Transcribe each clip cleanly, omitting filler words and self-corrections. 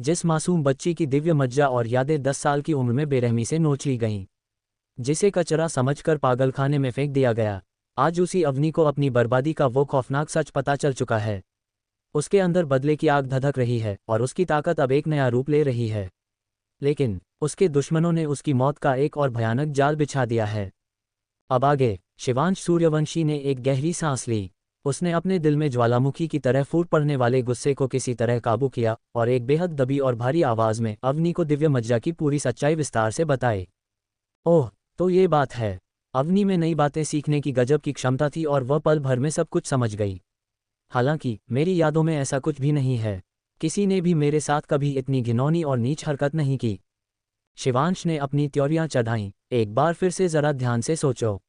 जिस मासूम बच्ची की दिव्य मज्जा और यादें 10 साल की उम्र में बेरहमी से नोच ली गईं, जिसे कचरा समझकर पागलखाने में फेंक दिया गया, आज उसी अवनी को अपनी बर्बादी का वो खौफनाक सच पता चल चुका है। उसके अंदर बदले की आग धधक रही है और उसकी ताकत अब एक नया रूप ले रही है। लेकिन उसके दुश्मनों ने उसकी मौत का एक और भयानक जाल बिछा दिया है। अब आगे शिवांश सूर्यवंशी ने एक गहरी सांस ली। उसने अपने दिल में ज्वालामुखी की तरह फूट पड़ने वाले गुस्से को किसी तरह काबू किया और एक बेहद दबी और भारी आवाज में अवनी को दिव्य मज्जा की पूरी सच्चाई विस्तार से बताई। ओह, तो ये बात है। अवनी में नई बातें सीखने की गजब की क्षमता थी और वह पल भर में सब कुछ समझ गई। हालांकि मेरी यादों में ऐसा कुछ भी नहीं है। किसी ने भी मेरे साथ कभी इतनी घिनौनी और नीच हरकत नहीं की। शिवांश ने अपनी त्योरियां चढ़ाईं। एक बार फिर से जरा ध्यान से सोचो।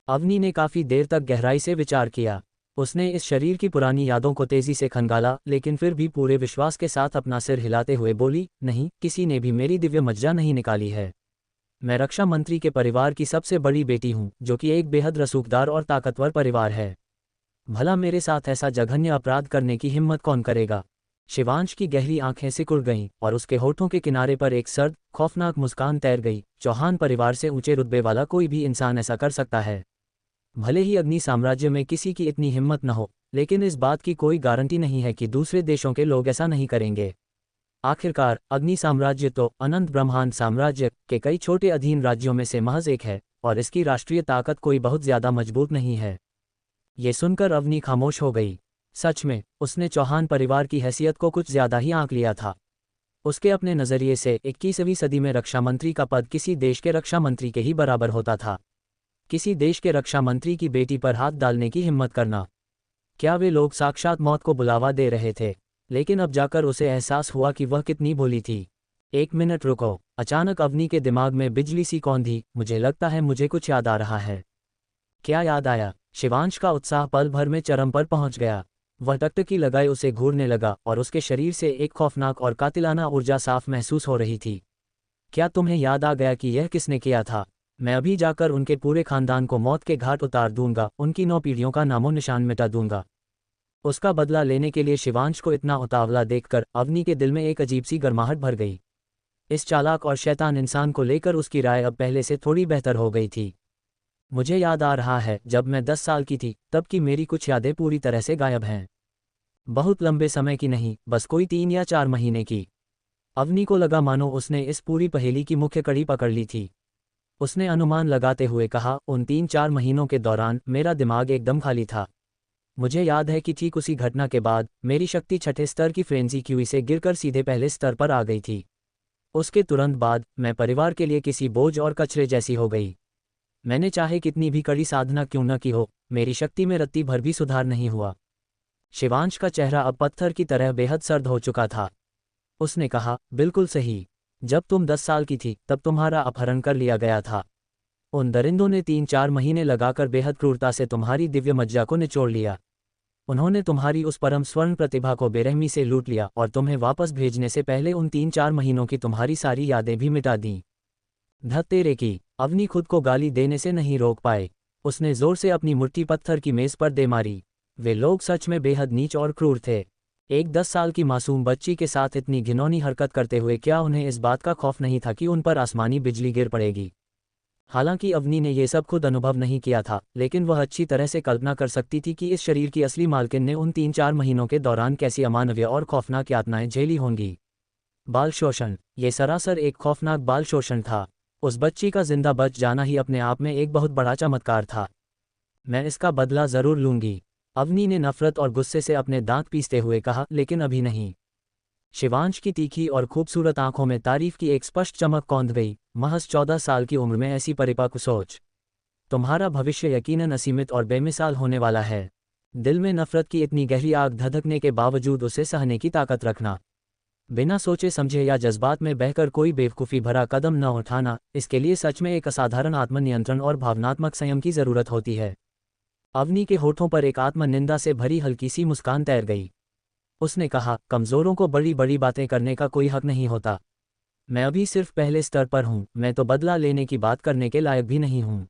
अवनी ने काफी देर तक गहराई से विचार किया। उसने इस शरीर की पुरानी यादों को तेजी से खंगाला, लेकिन फिर भी पूरे विश्वास के साथ अपना सिर हिलाते हुए बोली, नहीं, किसी ने भी मेरी दिव्य मज्जा नहीं निकाली है। मैं रक्षा मंत्री के परिवार की सबसे बड़ी बेटी हूं, जो कि एक बेहद रसूखदार और ताकतवर परिवार है। भला मेरे साथ ऐसा जघन्य अपराध करने की हिम्मत कौन करेगा? शिवांश की गहरी आंखें सिकुड़ गईं और उसके होठों के किनारे पर एक सर्द, खौफनाक मुस्कान तैर गई। चौहान परिवार से ऊंचे रुतबे वाला कोई भी इंसान ऐसा कर सकता है। भले ही अग्नि साम्राज्य में किसी की इतनी हिम्मत न हो, लेकिन इस बात की कोई गारंटी नहीं है कि दूसरे देशों के लोग ऐसा नहीं करेंगे। आखिरकार अग्नि साम्राज्य तो अनंत ब्रह्मांड साम्राज्य के कई छोटे अधीन राज्यों में से महज एक है, और इसकी राष्ट्रीय ताकत कोई बहुत ज्यादा मजबूत नहीं है। ये सुनकर अवनी खामोश हो गई। सच में उसने चौहान परिवार की हैसियत को कुछ ज्यादा ही आंक लिया था। उसके अपने नजरिए से 21वीं सदी में रक्षा मंत्री का पद किसी देश के रक्षा मंत्री के ही बराबर होता था। किसी देश के रक्षा मंत्री की बेटी पर हाथ डालने की हिम्मत करना, क्या वे लोग साक्षात मौत को बुलावा दे रहे थे? लेकिन अब जाकर उसे एहसास हुआ कि वह कितनी भोली थी। एक मिनट रुको। अचानक अवनी के दिमाग में बिजली सी कौंधी। मुझे लगता है मुझे कुछ याद आ रहा है। क्या याद आया? शिवांश का उत्साह पल भर में चरम पर पहुंच गया। वह टकटकी लगाए उसे घूरने लगा और उसके शरीर से एक खौफनाक और कातिलाना ऊर्जा साफ महसूस हो रही थी। क्या तुम्हें याद आ गया कि यह किसने किया था? मैं अभी जाकर उनके पूरे खानदान को मौत के घाट उतार दूंगा, उनकी 9 पीढ़ियों का नामो निशान मिटा दूंगा। उसका बदला लेने के लिए शिवांश को इतना उतावला देखकर अवनी के दिल में एक अजीब सी गर्माहट भर गई। इस चालाक और शैतान इंसान को लेकर उसकी राय अब पहले से थोड़ी बेहतर हो गई थी। मुझे याद आ रहा है, जब मैं 10 साल की थी तब की मेरी कुछ यादें पूरी तरह से गायब हैं। बहुत लंबे समय की नहीं, बस कोई 3 या 4 महीने की। अवनी को लगा मानो उसने इस पूरी पहेली की मुख्य कड़ी पकड़ ली थी। उसने अनुमान लगाते हुए कहा, उन 3-4 महीनों के दौरान मेरा दिमाग एकदम खाली था। मुझे याद है कि ठीक उसी घटना के बाद मेरी शक्ति छठे स्तर की फ्रेंजी क्यूई से गिरकर सीधे पहले स्तर पर आ गई थी। उसके तुरंत बाद मैं परिवार के लिए किसी बोझ और कचरे जैसी हो गई। मैंने चाहे कितनी भी कड़ी साधना क्यों न की हो, मेरी शक्ति में रत्ती भर भी सुधार नहीं हुआ। शिवांश का चेहरा अब पत्थर की तरह बेहद सर्द हो चुका था। उसने कहा, बिल्कुल सही। जब तुम 10 साल की थी तब तुम्हारा अपहरण कर लिया गया था। उन दरिंदों ने 3-4 महीने लगाकर बेहद क्रूरता से तुम्हारी दिव्य मज्जा को निचोड़ लिया। उन्होंने तुम्हारी उस परम स्वर्ण प्रतिभा को बेरहमी से लूट लिया और तुम्हें वापस भेजने से पहले उन 3-4 महीनों की तुम्हारी सारी यादें भी मिटा दीं। धत तेरे की! अवनी खुद को गाली देने से नहीं रोक पाए। उसने जोर से अपनी मुट्ठी पत्थर की मेज पर दे मारी। वे लोग सच में बेहद नीच और क्रूर थे। एक 10 साल की मासूम बच्ची के साथ इतनी घिनौनी हरकत करते हुए क्या उन्हें इस बात का खौफ नहीं था कि उन पर आसमानी बिजली गिर पड़ेगी? हालांकि अवनी ने ये सब खुद अनुभव नहीं किया था, लेकिन वह अच्छी तरह से कल्पना कर सकती थी कि इस शरीर की असली मालकिन ने उन 3-4 महीनों के दौरान कैसी अमानवीय और खौफनाक यातनाएं झेली होंगी। बाल शोषण! ये सरासर एक खौफनाक बाल शोषण था। उस बच्ची का जिंदा बच जाना ही अपने आप में एक बहुत बड़ा चमत्कार था। मैं इसका बदला जरूर लूंगी, अवनी ने नफरत और गुस्से से अपने दांत पीसते हुए कहा, लेकिन अभी नहीं। शिवांश की तीखी और खूबसूरत आंखों में तारीफ की एक स्पष्ट चमक कौंध गई। महज 14 साल की उम्र में ऐसी परिपक्व सोच! तुम्हारा भविष्य यकीनन असीमित और बेमिसाल होने वाला है। दिल में नफरत की इतनी गहरी आग धधकने के बावजूद उसे सहने की ताकत रखना। बिना सोचे समझे या जज्बात में बहकर कोई बेवकूफ़ी भरा कदम न उठाना, इसके लिए सच में एक असाधारण आत्मनियंत्रण और भावनात्मक संयम की जरूरत होती है। अवनी के होठों पर एक आत्मनिंदा से भरी हल्की सी मुस्कान तैर गई। उसने कहा, कमजोरों को बड़ी बड़ी बातें करने का कोई हक नहीं होता। मैं अभी सिर्फ पहले स्तर पर हूं, मैं तो बदला लेने की बात करने के लायक भी नहीं हूं।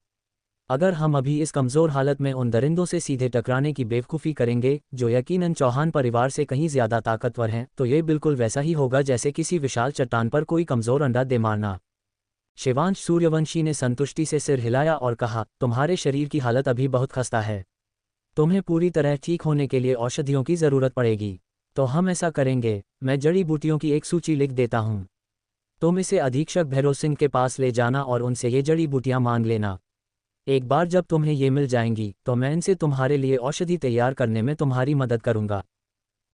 अगर हम अभी इस कमज़ोर हालत में उन दरिंदों से सीधे टकराने की बेवकूफ़ी करेंगे जो यकीनन चौहान परिवार से कहीं ज़्यादा ताकतवर हैं, तो ये बिल्कुल वैसा ही होगा जैसे किसी विशाल चट्टान पर कोई कमज़ोर अंडा दे मारना। शिवांश सूर्यवंशी ने संतुष्टि से सिर हिलाया और कहा, तुम्हारे शरीर की हालत अभी बहुत खस्ता है। तुम्हें पूरी तरह ठीक होने के लिए औषधियों की ज़रूरत पड़ेगी। तो हम ऐसा करेंगे, मैं जड़ी बूटियों की एक सूची लिख देता हूँ। तुम इसे अधीक्षक भैरव सिंह के पास ले जाना और उनसे ये जड़ी बूटियाँ मांग लेना। एक बार जब तुम्हें ये मिल जाएंगी तो मैं इनसे तुम्हारे लिए औषधि तैयार करने में तुम्हारी मदद करूंगा।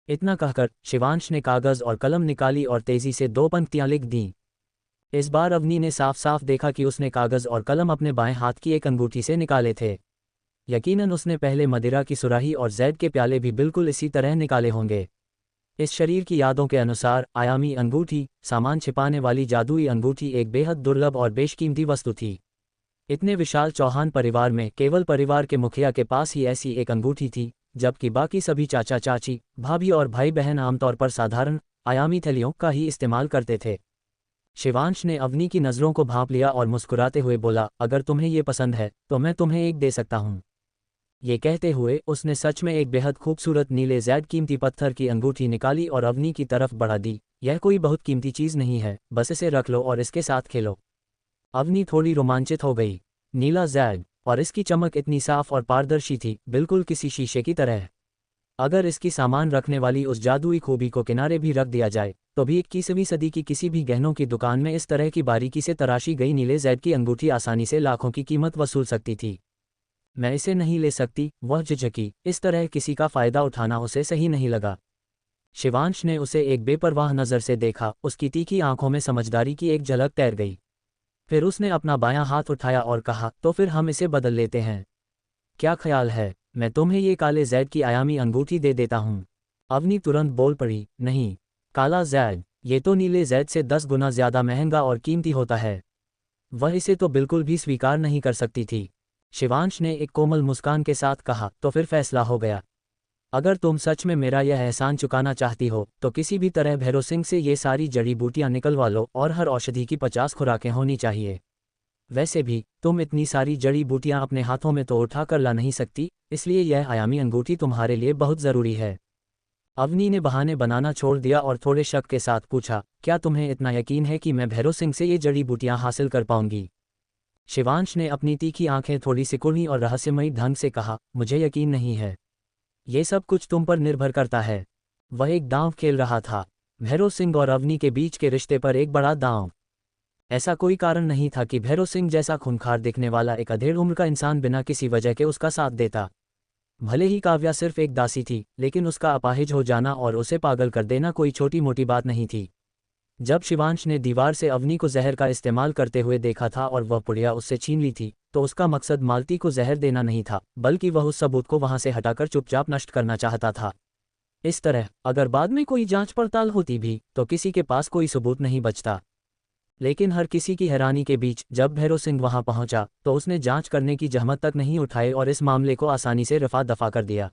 इतना कहकर शिवांश ने कागज़ और कलम निकाली और तेजी से 2 पंक्तियां लिख दीं। इस बार अवनी ने साफ साफ देखा कि उसने कागज़ और कलम अपने बाएं हाथ की एक अंगूठी से निकाले थे। यकीनन उसने पहले मदिरा की सुराही और जैद के प्याले भी बिल्कुल इसी तरह निकाले होंगे। इस शरीर की यादों के अनुसार आयामी अंगूठी, सामान छिपाने वाली जादुई अंगूठी, एक बेहद दुर्लभ और बेशकीमती वस्तु थी। इतने विशाल चौहान परिवार में केवल परिवार के मुखिया के पास ही ऐसी एक अंगूठी थी, जबकि बाकी सभी चाचा चाची, भाभी और भाई बहन आमतौर पर साधारण आयामी थैलियों का ही इस्तेमाल करते थे। शिवांश ने अवनी की नज़रों को भांप लिया और मुस्कुराते हुए बोला, अगर तुम्हें ये पसंद है तो मैं तुम्हें एक दे सकता हूँ। ये कहते हुए उसने सच में एक बेहद खूबसूरत नीले जैद कीमती पत्थर की अंगूठी निकाली और अवनी की तरफ बढ़ा दी। यह कोई बहुत कीमती चीज़ नहीं है, बस इसे रख लो और इसके साथ खेलो। अवनी थोड़ी रोमांचित हो गई। नीला जैद, और इसकी चमक इतनी साफ और पारदर्शी थी, बिल्कुल किसी शीशे की तरह। अगर इसकी सामान रखने वाली उस जादुई खूबी को किनारे भी रख दिया जाए तो भी 21वीं सदी की किसी भी गहनों की दुकान में इस तरह की बारीकी से तराशी गई नीले जैद की अंगूठी आसानी से लाखों की कीमत वसूल सकती थी। मैं इसे नहीं ले सकती, वह झिझकी। इस तरह किसी का फ़ायदा उठाना उसे सही नहीं लगा। शिवांश ने उसे एक बेपरवाह नज़र से देखा, उसकी तीखी आंखों में समझदारी की एक झलक तैर गई। फिर उसने अपना बायां हाथ उठाया और कहा, तो फिर हम इसे बदल लेते हैं। क्या ख्याल है, मैं तुम्हें ये काले जैद की आयामी अंगूठी दे देता हूँ। अवनी तुरंत बोल पड़ी, नहीं, काला जैद, ये तो नीले जैद से 10 गुना ज़्यादा महंगा और कीमती होता है। वह इसे तो बिल्कुल भी स्वीकार नहीं कर सकती थी। शिवांश ने एक कोमल मुस्कान के साथ कहा, तो फिर फैसला हो गया। अगर तुम सच में मेरा यह एहसान चुकाना चाहती हो तो किसी भी तरह भैरव सिंह से ये सारी जड़ी बूटियां निकलवा लो और हर औषधि की 50 खुराकें होनी चाहिए। वैसे भी तुम इतनी सारी जड़ी बूटियां अपने हाथों में तो उठा कर ला नहीं सकती, इसलिए यह आयामी अंगूठी तुम्हारे लिए बहुत ज़रूरी है। अवनी ने बहाने बनाना छोड़ दिया और थोड़े शक के साथ पूछा, क्या तुम्हें इतना यकीन है कि मैं भैरव सिंह से ये जड़ी बूटियां हासिल कर पाऊंगी? शिवांश ने अपनी तीखी आंखें थोड़ी सिकुड़ी और रहस्यमयी ढंग से कहा, मुझे यकीन नहीं है। ये सब कुछ तुम पर निर्भर करता है। वह एक दांव खेल रहा था, भैरव सिंह और अवनी के बीच के रिश्ते पर एक बड़ा दांव। ऐसा कोई कारण नहीं था कि भैरव सिंह जैसा खूंखार दिखने वाला एक अधेड़ उम्र का इंसान बिना किसी वजह के उसका साथ देता। भले ही काव्या सिर्फ एक दासी थी, लेकिन उसका अपाहिज हो जाना और उसे पागल कर देना कोई छोटी मोटी बात नहीं थी। जब शिवांश ने दीवार से अवनी को जहर का इस्तेमाल करते हुए देखा था और वह पुड़िया उससे छीन ली थी, तो उसका मकसद मालती को जहर देना नहीं था, बल्कि वह उस सबूत को वहां से हटाकर चुपचाप नष्ट करना चाहता था। इस तरह अगर बाद में कोई जांच पड़ताल होती भी तो किसी के पास कोई सबूत नहीं बचता। लेकिन हर किसी की हैरानी के बीच जब भैरव सिंह वहां पहुंचा तो उसने जांच करने की जहमत तक नहीं उठाई और इस मामले को आसानी से रफा दफा कर दिया।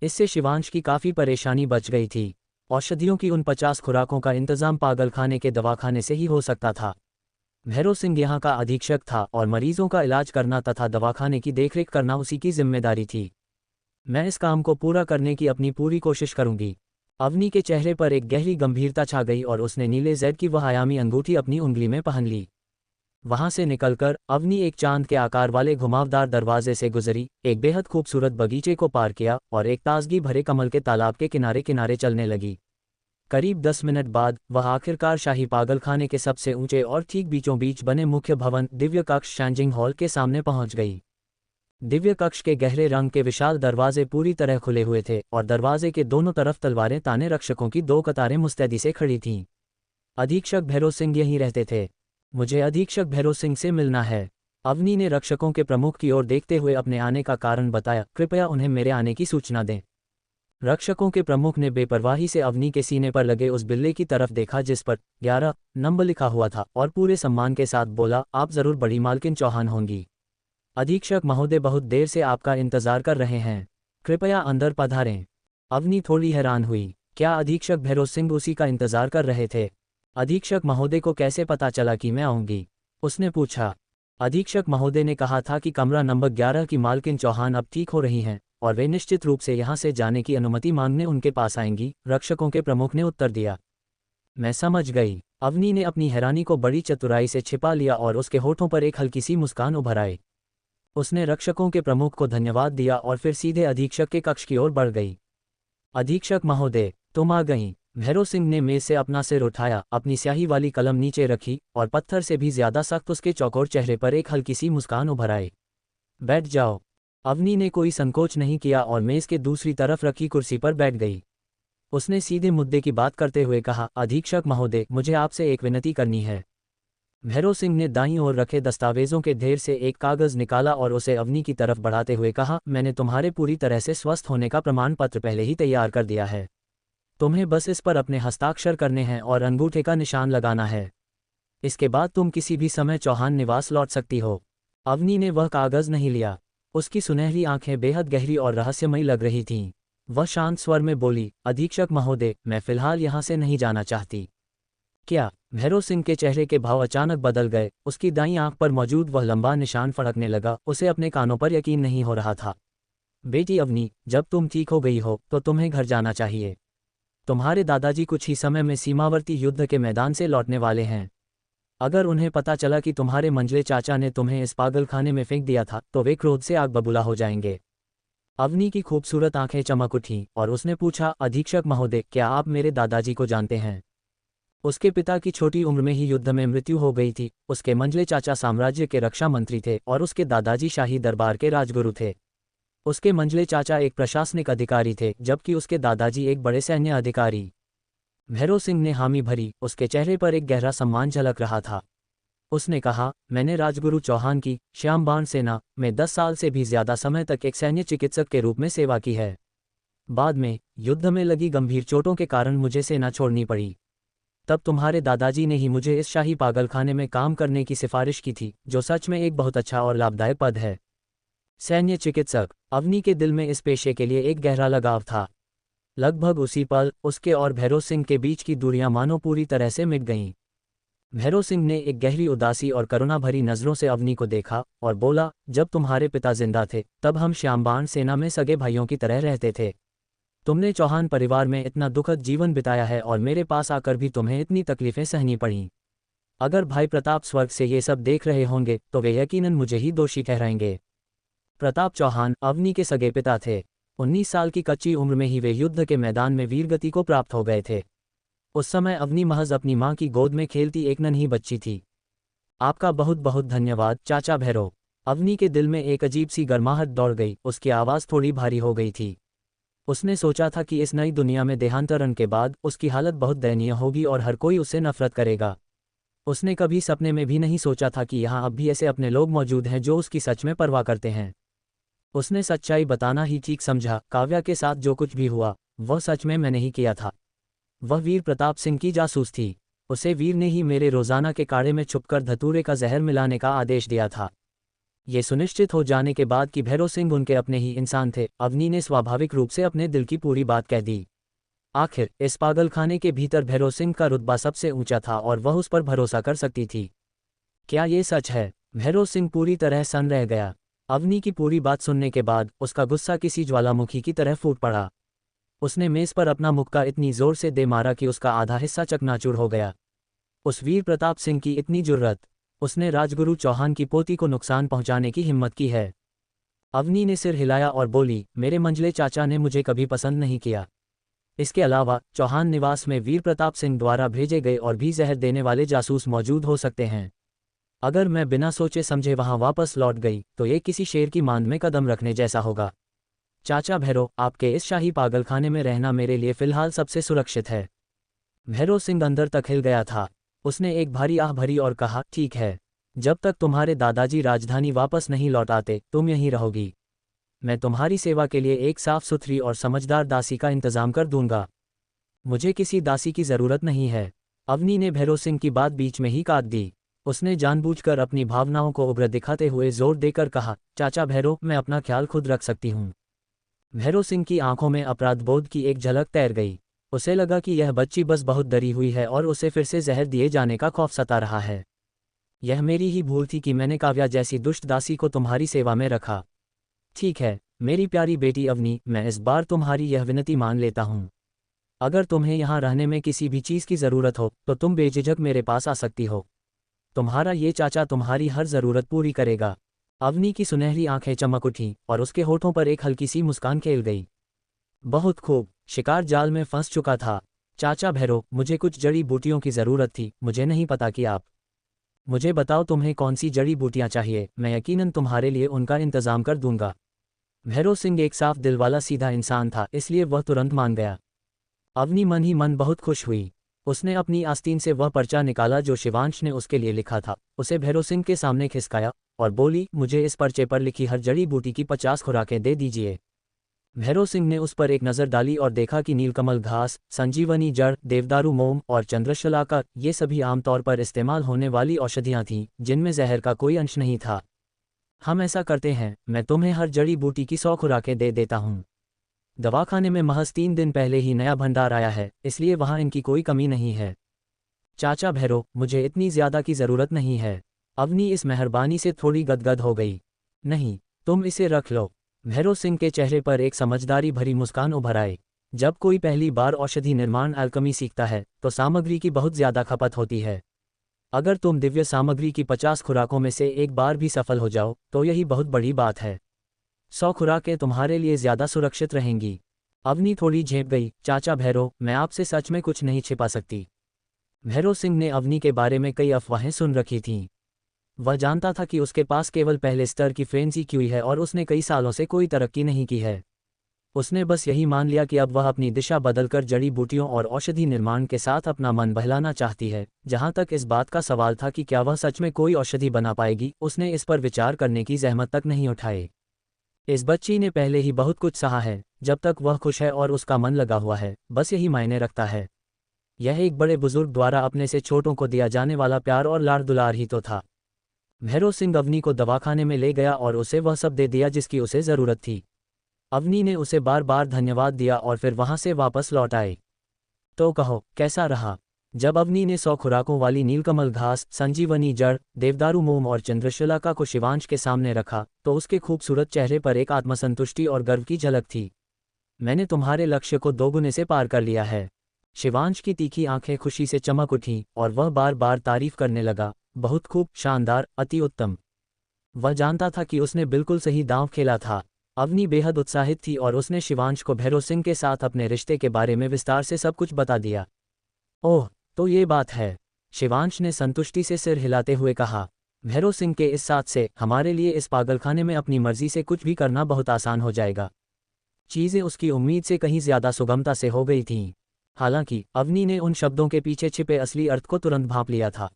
इससे शिवांश की काफ़ी परेशानी बच गई थी। औषधियों की उन 50 खुराकों का इंतजाम पागलखाने के दवाखाने से ही हो सकता था। भैरव सिंह यहाँ का अधीक्षक था और मरीजों का इलाज करना तथा दवाखाने की देखरेख करना उसी की जिम्मेदारी थी। मैं इस काम को पूरा करने की अपनी पूरी कोशिश करूंगी। अवनी के चेहरे पर एक गहरी गंभीरता छा गई और उसने नीले जैद की वह आयामी अंगूठी अपनी उंगली में पहन ली। वहां से निकलकर अवनी एक चांद के आकार वाले घुमावदार दरवाजे से गुजरी, एक बेहद खूबसूरत बगीचे को पार किया और एक ताजगी भरे कमल के तालाब के किनारे किनारे चलने लगी। करीब 10 मिनट बाद वह आखिरकार शाही पागलखाने के सबसे ऊंचे और ठीक बीचों बीच बने मुख्य भवन दिव्य कक्ष शैंजिंग हॉल के सामने पहुंच गई। दिव्य कक्ष के गहरे रंग के विशाल दरवाजे पूरी तरह खुले हुए थे और दरवाजे के दोनों तरफ तलवारें ताने रक्षकों की 2 कतारें मुस्तैदी से खड़ी थीं। अधीक्षक भैरव सिंह यहीं रहते थे। मुझे अधीक्षक भैरव सिंह से मिलना है। अवनी ने रक्षकों के प्रमुख की ओर देखते हुए अपने आने का कारण बताया, कृपया उन्हें मेरे आने की सूचना दें। रक्षकों के प्रमुख ने बेपरवाही से अवनी के सीने पर लगे उस बिल्ले की तरफ देखा जिस पर 11 नंबर लिखा हुआ था और पूरे सम्मान के साथ बोला, आप जरूर बड़ी मालकिन चौहान होंगी। अधीक्षक महोदय बहुत देर से आपका इंतजार कर रहे हैं, कृपया अंदर पधारें। अवनी थोड़ी हैरान हुई, क्या अधीक्षक भैरव सिंह उसी का इंतजार कर रहे थे? अधीक्षक महोदय को कैसे पता चला कि मैं आऊंगी? उसने पूछा। अधीक्षक महोदय ने कहा था कि कमरा नंबर 11 की मालकिन चौहान अब ठीक हो रही हैं और वे निश्चित रूप से यहाँ से जाने की अनुमति मांगने उनके पास आएंगी, रक्षकों के प्रमुख ने उत्तर दिया। मैं समझ गई। अवनी ने अपनी हैरानी को बड़ी चतुराई से छिपा लिया और उसके होठों पर एक हल्की सी मुस्कान उभर आई। उसने रक्षकों के प्रमुख को धन्यवाद दिया और फिर सीधे अधीक्षक के कक्ष की ओर बढ़ गई। अधीक्षक महोदय, तुम आ गईं। भैरव सिंह ने मेज से अपना सिर उठाया, अपनी स्याही वाली कलम नीचे रखी और पत्थर से भी ज्यादा सख्त उसके चौकोर चेहरे पर एक हल्की सी मुस्कान उभर आई। बैठ जाओ। अवनी ने कोई संकोच नहीं किया और मेज के दूसरी तरफ रखी कुर्सी पर बैठ गई। उसने सीधे मुद्दे की बात करते हुए कहा, अधीक्षक महोदय, मुझे आपसे एक विनती करनी है। भैरव सिंह ने दाईं ओर रखे दस्तावेजों के ढेर से एक कागज निकाला और उसे अवनी की तरफ बढ़ाते हुए कहा, मैंने तुम्हारे पूरी तरह से स्वस्थ होने का प्रमाण पत्र पहले ही तैयार कर दिया है। तुम्हें बस इस पर अपने हस्ताक्षर करने हैं और अंगूठे का निशान लगाना है। इसके बाद तुम किसी भी समय चौहान निवास लौट सकती हो। अवनी ने वह कागज नहीं लिया। उसकी सुनहरी आंखें बेहद गहरी और रहस्यमयी लग रही थीं। वह शांत स्वर में बोली, अधीक्षक महोदय, मैं फिलहाल यहाँ से नहीं जाना चाहती। क्या? भैरव सिंह के चेहरे के भाव अचानक बदल गए। उसकी दाईं आंख पर मौजूद वह लंबा निशान फड़कने लगा। उसे अपने कानों पर यकीन नहीं हो रहा था। बेटी अवनी, जब तुम ठीक हो गई हो तो तुम्हें घर जाना चाहिए। तुम्हारे दादाजी कुछ ही समय में सीमावर्ती युद्ध के मैदान से लौटने वाले हैं। अगर उन्हें पता चला कि तुम्हारे मंझले चाचा ने तुम्हें इस पागलखाने में फेंक दिया था तो वे क्रोध से आग बबूला हो जाएंगे। अवनी की खूबसूरत आंखें चमक उठीं और उसने पूछा, अधीक्षक महोदय, क्या आप मेरे दादाजी को जानते हैं? उसके पिता की छोटी उम्र में ही युद्ध में मृत्यु हो गई थी। उसके मंझले चाचा साम्राज्य के रक्षा मंत्री थे और उसके दादाजी शाही दरबार के राजगुरु थे। उसके मंझले चाचा एक प्रशासनिक अधिकारी थे, जबकि उसके दादाजी एक बड़े सैन्य अधिकारी। भैरव सिंह ने हामी भरी। उसके चेहरे पर एक गहरा सम्मान झलक रहा था। उसने कहा, मैंने राजगुरु चौहान की श्यामबाण सेना में 10 साल से भी ज्यादा समय तक एक सैन्य चिकित्सक के रूप में सेवा की है। बाद में युद्ध में लगी गंभीर चोटों के कारण मुझे सेना छोड़नी पड़ी। तब तुम्हारे दादाजी ने ही मुझे इस शाही पागलखाने में काम करने की सिफारिश की थी, जो सच में एक बहुत अच्छा और लाभदायक पद है। सैन्य चिकित्सक। अवनी के दिल में इस पेशे के लिए एक गहरा लगाव था। लगभग उसी पल उसके और भैरव सिंह के बीच की दूरियां मानो पूरी तरह से मिट गईं। भैरव सिंह ने एक गहरी उदासी और करुणा भरी नज़रों से अवनी को देखा और बोला, जब तुम्हारे पिता जिंदा थे तब हम श्यामबाण सेना में सगे भाइयों की तरह रहते थे। तुमने चौहान परिवार में इतना दुखद जीवन बिताया है और मेरे पास आकर भी तुम्हें इतनी तकलीफें सहनी पड़ीं। अगर भाई प्रताप स्वर्ग से ये सब देख रहे होंगे तो वे यकीनन मुझे ही दोषी ठहराएंगे। प्रताप चौहान अवनी के सगे पिता थे। 19 साल की कच्ची उम्र में ही वे युद्ध के मैदान में वीरगति को प्राप्त हो गए थे। उस समय अवनी महज अपनी मां की गोद में खेलती एक नन्ही बच्ची थी। आपका बहुत बहुत धन्यवाद चाचा भैरव। अवनी के दिल में एक अजीब सी गर्माहट दौड़ गई। उसकी आवाज़ थोड़ी भारी हो गई थी। उसने सोचा था कि इस नई दुनिया में देहांतरण के बाद उसकी हालत बहुत दयनीय होगी और हर कोई उससे नफरत करेगा। उसने कभी सपने में भी नहीं सोचा था कि यहाँ अब भी ऐसे अपने लोग मौजूद हैं जो उसकी सच में परवाह करते हैं। उसने सच्चाई बताना ही ठीक समझा। काव्या के साथ जो कुछ भी हुआ वह सच में मैंने ही किया था। वह वीर प्रताप सिंह की जासूस थी। उसे वीर ने ही मेरे रोजाना के काढ़े में छुपकर धतूरे का जहर मिलाने का आदेश दिया था। ये सुनिश्चित हो जाने के बाद कि भैरव सिंह उनके अपने ही इंसान थे, अवनी ने स्वाभाविक रूप से अपने दिल की पूरी बात कह दी। आखिर इस पागलखाने के भीतर भैरव सिंह का रुतबा सबसे ऊंचा था और वह उस पर भरोसा कर सकती थी। क्या ये सच है? भैरव सिंह पूरी तरह सन्न रह गया। अवनी की पूरी बात सुनने के बाद उसका गुस्सा किसी ज्वालामुखी की तरह फूट पड़ा। उसने मेज पर अपना मुक्का इतनी जोर से दे मारा कि उसका आधा हिस्सा चकनाचूर हो गया। उस वीर प्रताप सिंह की इतनी जुर्रत! उसने राजगुरु चौहान की पोती को नुकसान पहुंचाने की हिम्मत की है। अवनी ने सिर हिलाया और बोली, मेरे मंझले चाचा ने मुझे कभी पसंद नहीं किया। इसके अलावा चौहान निवास में वीर प्रताप सिंह द्वारा भेजे गए और भी जहर देने वाले जासूस मौजूद हो सकते हैं। अगर मैं बिना सोचे समझे वहां वापस लौट गई तो ये किसी शेर की मांद में कदम रखने जैसा होगा। चाचा भैरव, आपके इस शाही पागलखाने में रहना मेरे लिए फिलहाल सबसे सुरक्षित है। भैरव सिंह अंदर तक हिल गया था। उसने एक भारी आह भरी और कहा, ठीक है, जब तक तुम्हारे दादाजी राजधानी वापस नहीं लौट आते तुम यहीं रहोगी। मैं तुम्हारी सेवा के लिए एक साफ सुथरी और समझदार दासी का इंतजाम कर दूंगा। मुझे किसी दासी की जरूरत नहीं है। अवनी ने भैरव सिंह की बात बीच में ही काट दी। उसने जानबूझकर अपनी भावनाओं को उभर दिखाते हुए जोर देकर कहा, चाचा भैरव, मैं अपना ख्याल खुद रख सकती हूँ। भैरव सिंह की आंखों में अपराधबोध की एक झलक तैर गई। उसे लगा कि यह बच्ची बस बहुत डरी हुई है और उसे फिर से जहर दिए जाने का खौफ सता रहा है। यह मेरी ही भूल थी कि मैंने काव्या जैसी दुष्ट दासी को तुम्हारी सेवा में रखा। ठीक है मेरी प्यारी बेटी अवनी, मैं इस बार तुम्हारी यह विनती मान लेता हूँ। अगर तुम्हें यहाँ रहने में किसी भी चीज़ की ज़रूरत हो तो तुम बेझिझक मेरे पास आ सकती हो। तुम्हारा ये चाचा तुम्हारी हर ज़रूरत पूरी करेगा। अवनी की सुनहरी आंखें चमक उठीं और उसके होठों पर एक हल्की सी मुस्कान खेल गई। बहुत खूब, शिकार जाल में फंस चुका था। चाचा भैरो, मुझे कुछ जड़ी बूटियों की ज़रूरत थी, मुझे नहीं पता कि आप मुझे बताओ तुम्हें कौन सी जड़ी बूटियाँ चाहिए, मैं यकीनन तुम्हारे लिए उनका इंतज़ाम कर दूंगा। भैरो सिंह एक साफ दिल वाला सीधा इंसान था, इसलिए वह तुरंत मान गया। अवनी मन ही मन बहुत खुश हुई। उसने अपनी आस्तीन से वह पर्चा निकाला जो शिवांश ने उसके लिए लिखा था, उसे भैरो सिंह के सामने खिसकाया और बोली, मुझे इस पर्चे पर लिखी हर जड़ी बूटी की 50 खुराकें दे दीजिए। भैरो सिंह ने उस पर एक नज़र डाली और देखा कि नीलकमल घास, संजीवनी जड़, देवदारू मोम और चंद्रशलाका, ये सभी आमतौर पर इस्तेमाल होने वाली औषधियाँ थीं जिनमें जहर का कोई अंश नहीं था। हम ऐसा करते हैं, मैं तुम्हें हर जड़ी बूटी की 100 खुराकें दे देता हूँ। दवाखाने में महज 3 दिन पहले ही नया भंडार आया है, इसलिए वहाँ इनकी कोई कमी नहीं है। चाचा भैरो, मुझे इतनी ज़्यादा की ज़रूरत नहीं है। अवनी इस मेहरबानी से थोड़ी गदगद हो गई। नहीं, तुम इसे रख लो। भैरो सिंह के चेहरे पर एक समझदारी भरी मुस्कान उभर आई। जब कोई पहली बार औषधि निर्माण अल्केमी सीखता है तो सामग्री की बहुत ज़्यादा खपत होती है। अगर तुम दिव्य सामग्री की 50 खुराकों में से एक बार भी सफल हो जाओ तो यही बहुत बड़ी बात है। 100 खुराकें तुम्हारे लिए ज़्यादा सुरक्षित रहेंगी। अवनी थोड़ी झेप गई। चाचा भैरो, मैं आपसे सच में कुछ नहीं छिपा सकती। भैरो सिंह ने अवनी के बारे में कई अफवाहें सुन रखी थीं। वह जानता था कि उसके पास केवल पहले स्तर की फ्रेंसी क्यूई है और उसने कई सालों से कोई तरक्की नहीं की है। उसने बस यही मान लिया कि अब वह अपनी दिशा बदलकर जड़ी बूटियों और औषधि निर्माण के साथ अपना मन बहलाना चाहती है। जहाँ तक इस बात का सवाल था कि क्या वह सच में कोई औषधि बना पाएगी, उसने इस पर विचार करने की जहमत तक नहीं उठाई। इस बच्ची ने पहले ही बहुत कुछ सहा है। जब तक वह खुश है और उसका मन लगा हुआ है, बस यही मायने रखता है। यह एक बड़े बुजुर्ग द्वारा अपने से छोटों को दिया जाने वाला प्यार और लाड़ दुलार ही तो था। भैरो सिंह अवनी को दवाखाने में ले गया और उसे वह सब दे दिया जिसकी उसे ज़रूरत थी। अवनी ने उसे बार बार धन्यवाद दिया और फिर वहां से वापस लौट आए। तो कहो, कैसा रहा? जब अवनी ने 100 खुराकों वाली नीलकमल घास, संजीवनी जड़, देवदारू मोम और चंद्रशलाका को शिवांश के सामने रखा तो उसके खूबसूरत चेहरे पर एक आत्मसंतुष्टि और गर्व की झलक थी। मैंने तुम्हारे लक्ष्य को 2 गुने से पार कर लिया है। शिवांश की तीखी आंखें खुशी से चमक उठीं और वह बार बार तारीफ करने लगा। बहुत खूब, शानदार, अति उत्तम। वह जानता था कि उसने बिल्कुल सही दांव खेला था। अवनी बेहद उत्साहित थी और उसने शिवांश को भैरो सिंह के साथ अपने रिश्ते के बारे में विस्तार से सब कुछ बता दिया। ओह, तो ये बात है। शिवांश ने संतुष्टि से सिर हिलाते हुए कहा। भैरो सिंह के इस साथ से हमारे लिए इस पागलखाने में अपनी मर्जी से कुछ भी करना बहुत आसान हो जाएगा। चीज़ें उसकी उम्मीद से कहीं ज़्यादा सुगमता से हो गई थीं। हालांकि अवनी ने उन शब्दों के पीछे छिपे असली अर्थ को तुरंत भांप लिया था।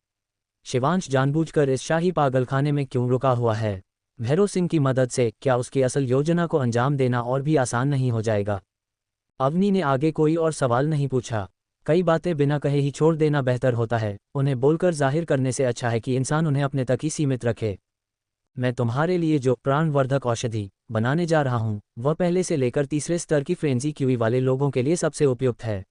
शिवांश जानबूझकर इस शाही पागलखाने में क्यों रुका हुआ है? भैरो सिंह की मदद से क्या उसकी असल योजना को अंजाम देना और भी आसान नहीं हो जाएगा? अवनी ने आगे कोई और सवाल नहीं पूछा। कई बातें बिना कहे ही छोड़ देना बेहतर होता है। उन्हें बोलकर जाहिर करने से अच्छा है कि इंसान उन्हें अपने तक ही सीमित रखे। मैं तुम्हारे लिए जो प्राणवर्धक औषधि बनाने जा रहा हूँ वह पहले से लेकर तीसरे स्तर की फ्रेंजी क्यूई वाले लोगों के लिए सबसे उपयुक्त है।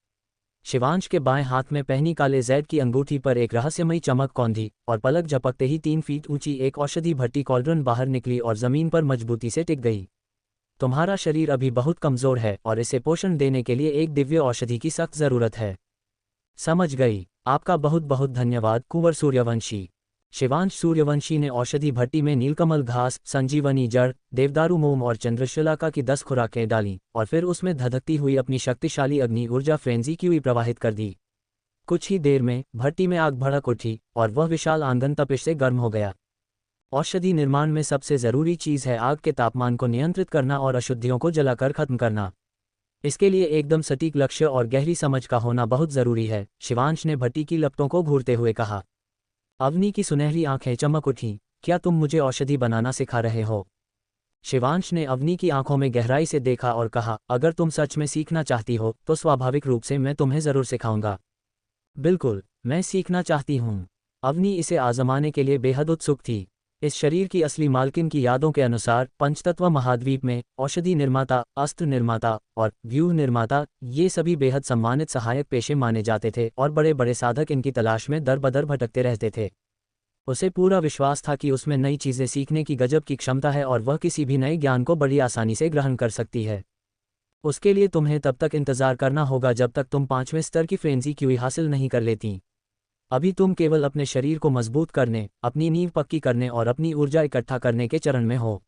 शिवांश के बाएं हाथ में पहनी काले जैद की अंगूठी पर एक रहस्यमयी चमक कौंधी और पलक झपकते ही 3 फीट ऊंची एक औषधि भट्टी कॉल्ड्रन बाहर निकली और जमीन पर मजबूती से टिक गई। तुम्हारा शरीर अभी बहुत कमजोर है और इसे पोषण देने के लिए एक दिव्य औषधि की सख्त जरूरत है। समझ गई। आपका बहुत बहुत धन्यवाद कुंवर सूर्यवंशी। शिवांश सूर्यवंशी ने औषधि भट्टी में नीलकमल घास, संजीवनी जड़, देवदारू मोम और चंद्रशलाका की 10 खुराकें डालीं और फिर उसमें धधकती हुई अपनी शक्तिशाली अग्नि ऊर्जा फ्रेंजी क्यूई प्रवाहित कर दी। कुछ ही देर में भट्टी में आग भड़क उठी और वह विशाल आंगन तपिश से गर्म हो गया। औषधि निर्माण में सबसे ज़रूरी चीज़ है आग के तापमान को नियंत्रित करना और अशुद्धियों को जलाकर खत्म करना। इसके लिए एकदम सटीक लक्ष्य और गहरी समझ का होना बहुत ज़रूरी है। शिवांश ने भट्टी की लपटों को घूरते हुए कहा। अवनी की सुनहरी आंखें चमक उठीं। क्या तुम मुझे औषधि बनाना सिखा रहे हो? शिवांश ने अवनी की आंखों में गहराई से देखा और कहा, अगर तुम सच में सीखना चाहती हो तो स्वाभाविक रूप से मैं तुम्हें ज़रूर सिखाऊंगा। बिल्कुल, मैं सीखना चाहती हूँ। अवनी इसे आजमाने के लिए बेहद उत्सुक थी। इस शरीर की असली मालकिन की यादों के अनुसार पंचतत्व महाद्वीप में औषधि निर्माता, अस्त्र निर्माता और व्यूह निर्माता ये सभी बेहद सम्मानित सहायक पेशे माने जाते थे और बड़े बड़े साधक इनकी तलाश में दर बदर भटकते रहते थे। उसे पूरा विश्वास था कि उसमें नई चीज़ें सीखने की गजब की क्षमता है और वह किसी भी नए ज्ञान को बड़ी आसानी से ग्रहण कर सकती है। उसके लिए तुम्हें तब तक इंतज़ार करना होगा जब तक तुम 5वें स्तर की फ्रेंजी क्यूई हासिल नहीं कर लेती। अभी तुम केवल अपने शरीर को मजबूत करने, अपनी नींव पक्की करने और अपनी ऊर्जा इकट्ठा करने के चरण में हो।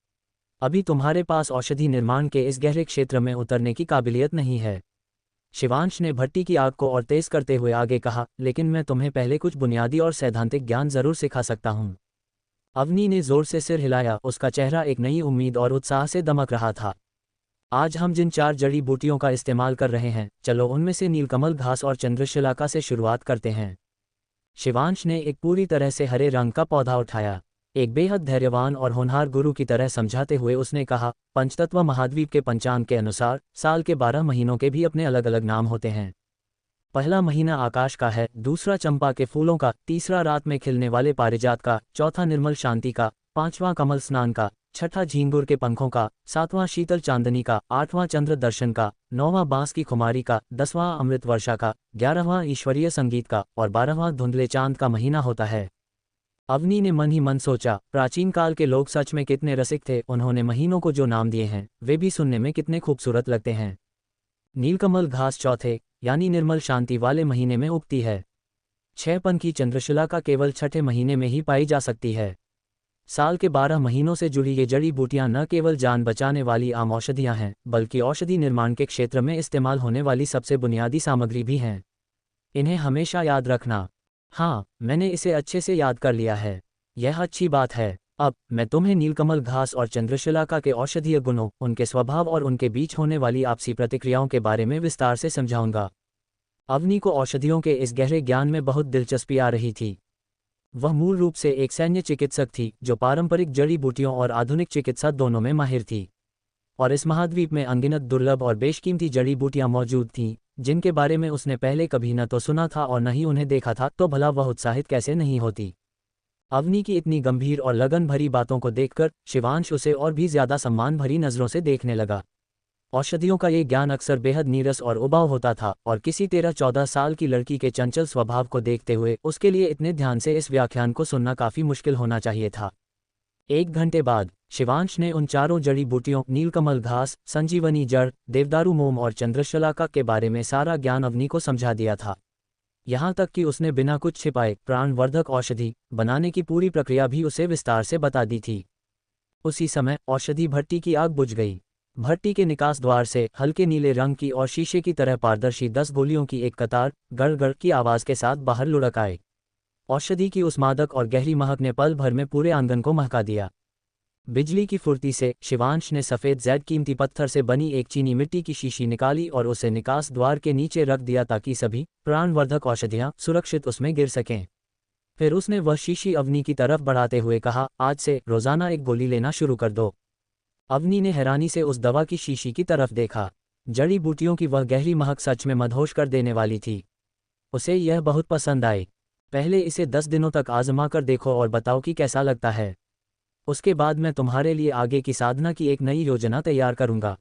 अभी तुम्हारे पास औषधि निर्माण के इस गहरे क्षेत्र में उतरने की काबिलियत नहीं है। शिवांश ने भट्टी की आग को और तेज करते हुए आगे कहा, लेकिन मैं तुम्हें पहले कुछ बुनियादी और सैद्धांतिक ज्ञान जरूर सिखा सकता हूँ। अवनी ने जोर से सिर हिलाया, उसका चेहरा एक नई उम्मीद और उत्साह से दमक रहा था। आज हम जिन 4 जड़ी बूटियों का इस्तेमाल कर रहे हैं, चलो उनमें से नीलकमल घास और चंद्रशिलाका से शुरुआत करते हैं। शिवांश ने एक पूरी तरह से हरे रंग का पौधा उठाया। एक बेहद धैर्यवान और होनहार गुरु की तरह समझाते हुए उसने कहा, पंचतत्व महाद्वीप के पंचांग के अनुसार साल के 12 महीनों के भी अपने अलग अलग नाम होते हैं। पहला महीना आकाश का है, दूसरा चंपा के फूलों का, तीसरा रात में खिलने वाले पारिजात का, चौथा निर्मल शांति का, पांचवां कमल स्नान का, छठा झींगुर के पंखों का, सातवां शीतल चांदनी का, आठवां चंद्र दर्शन का, नौवां बांस की खुमारी का, 10वां अमृत वर्षा का, 11वां ईश्वरीय संगीत का और 12वां धुंधले चांद का महीना होता है। अवनी ने मन ही मन सोचा, प्राचीन काल के लोग सच में कितने रसिक थे, उन्होंने महीनों को जो नाम दिए हैं वे भी सुनने में कितने खूबसूरत लगते हैं। नीलकमल घास चौथे यानी निर्मल शांति वाले महीने में उगती है। 6 पन की चंद्रशिलाका केवल छठे महीने में ही पाई जा सकती है। साल के 12 महीनों से जुड़ी ये जड़ी बूटियां न केवल जान बचाने वाली आम औषधियां हैं, बल्कि औषधि निर्माण के क्षेत्र में इस्तेमाल होने वाली सबसे बुनियादी सामग्री भी हैं। इन्हें हमेशा याद रखना। हाँ, मैंने इसे अच्छे से याद कर लिया है। यह अच्छी बात है। अब मैं तुम्हें नीलकमल घास और चंद्रशिलाका के औषधीय गुणों, उनके स्वभाव और उनके बीच होने वाली आपसी प्रतिक्रियाओं के बारे में विस्तार से समझाऊंगा। अवनी को औषधियों के इस गहरे ज्ञान में बहुत दिलचस्पी आ रही थी। वह मूल रूप से एक सैन्य चिकित्सक थी जो पारंपरिक जड़ी बूटियों और आधुनिक चिकित्सा दोनों में माहिर थी। और इस महाद्वीप में अनगिनत दुर्लभ और बेशकीमती जड़ी बूटियां मौजूद थीं, जिनके बारे में उसने पहले कभी न तो सुना था और न ही उन्हें देखा था, तो भला वह उत्साहित कैसे नहीं होती। अवनी की इतनी गंभीर और लगन भरी बातों को देखकर शिवांश उसे और भी ज्यादा सम्मान भरी नजरों से देखने लगा। औषधियों का ये ज्ञान अक्सर बेहद नीरस और उबाऊ होता था, और किसी 13-14 साल की लड़की के चंचल स्वभाव को देखते हुए उसके लिए इतने ध्यान से इस व्याख्यान को सुनना काफी मुश्किल होना चाहिए था। 1 घंटे बाद शिवांश ने उन चारों जड़ी बूटियों नीलकमल घास, संजीवनी जड़, देवदारू मोम और चंद्रशिलाका के बारे में सारा ज्ञान अवनी को समझा दिया था। यहाँ तक कि उसने बिना कुछ छिपाए प्राणवर्धक औषधि बनाने की पूरी प्रक्रिया भी उसे विस्तार से बता दी थी। उसी समय औषधि भट्टी की आग बुझ गई। भट्टी के निकास द्वार से हल्के नीले रंग की और शीशे की तरह पारदर्शी 10 गोलियों की एक कतार गड़-गड़ की आवाज के साथ बाहर लुढ़क आए। औषधि की उस मादक और गहरी महक ने पल भर में पूरे आंगन को महका दिया। बिजली की फुर्ती से शिवांश ने सफ़ेद जैद कीमती पत्थर से बनी एक चीनी मिट्टी की शीशी निकाली और उसे निकास द्वार के नीचे रख दिया ताकि सभी प्राणवर्धक औषधियां सुरक्षित उसमें गिर सकें। फिर उसने वह शीशी अवनी की तरफ बढ़ाते हुए कहा, आज से रोजाना एक गोली लेना शुरू कर दो। अवनी ने हैरानी से उस दवा की शीशी की तरफ देखा। जड़ी बूटियों की वह गहरी महक सच में मदहोश कर देने वाली थी। उसे यह बहुत पसंद आई। पहले इसे 10 दिनों तक आजमा कर देखो और बताओ कि कैसा लगता है। उसके बाद मैं तुम्हारे लिए आगे की साधना की एक नई योजना तैयार करूंगा।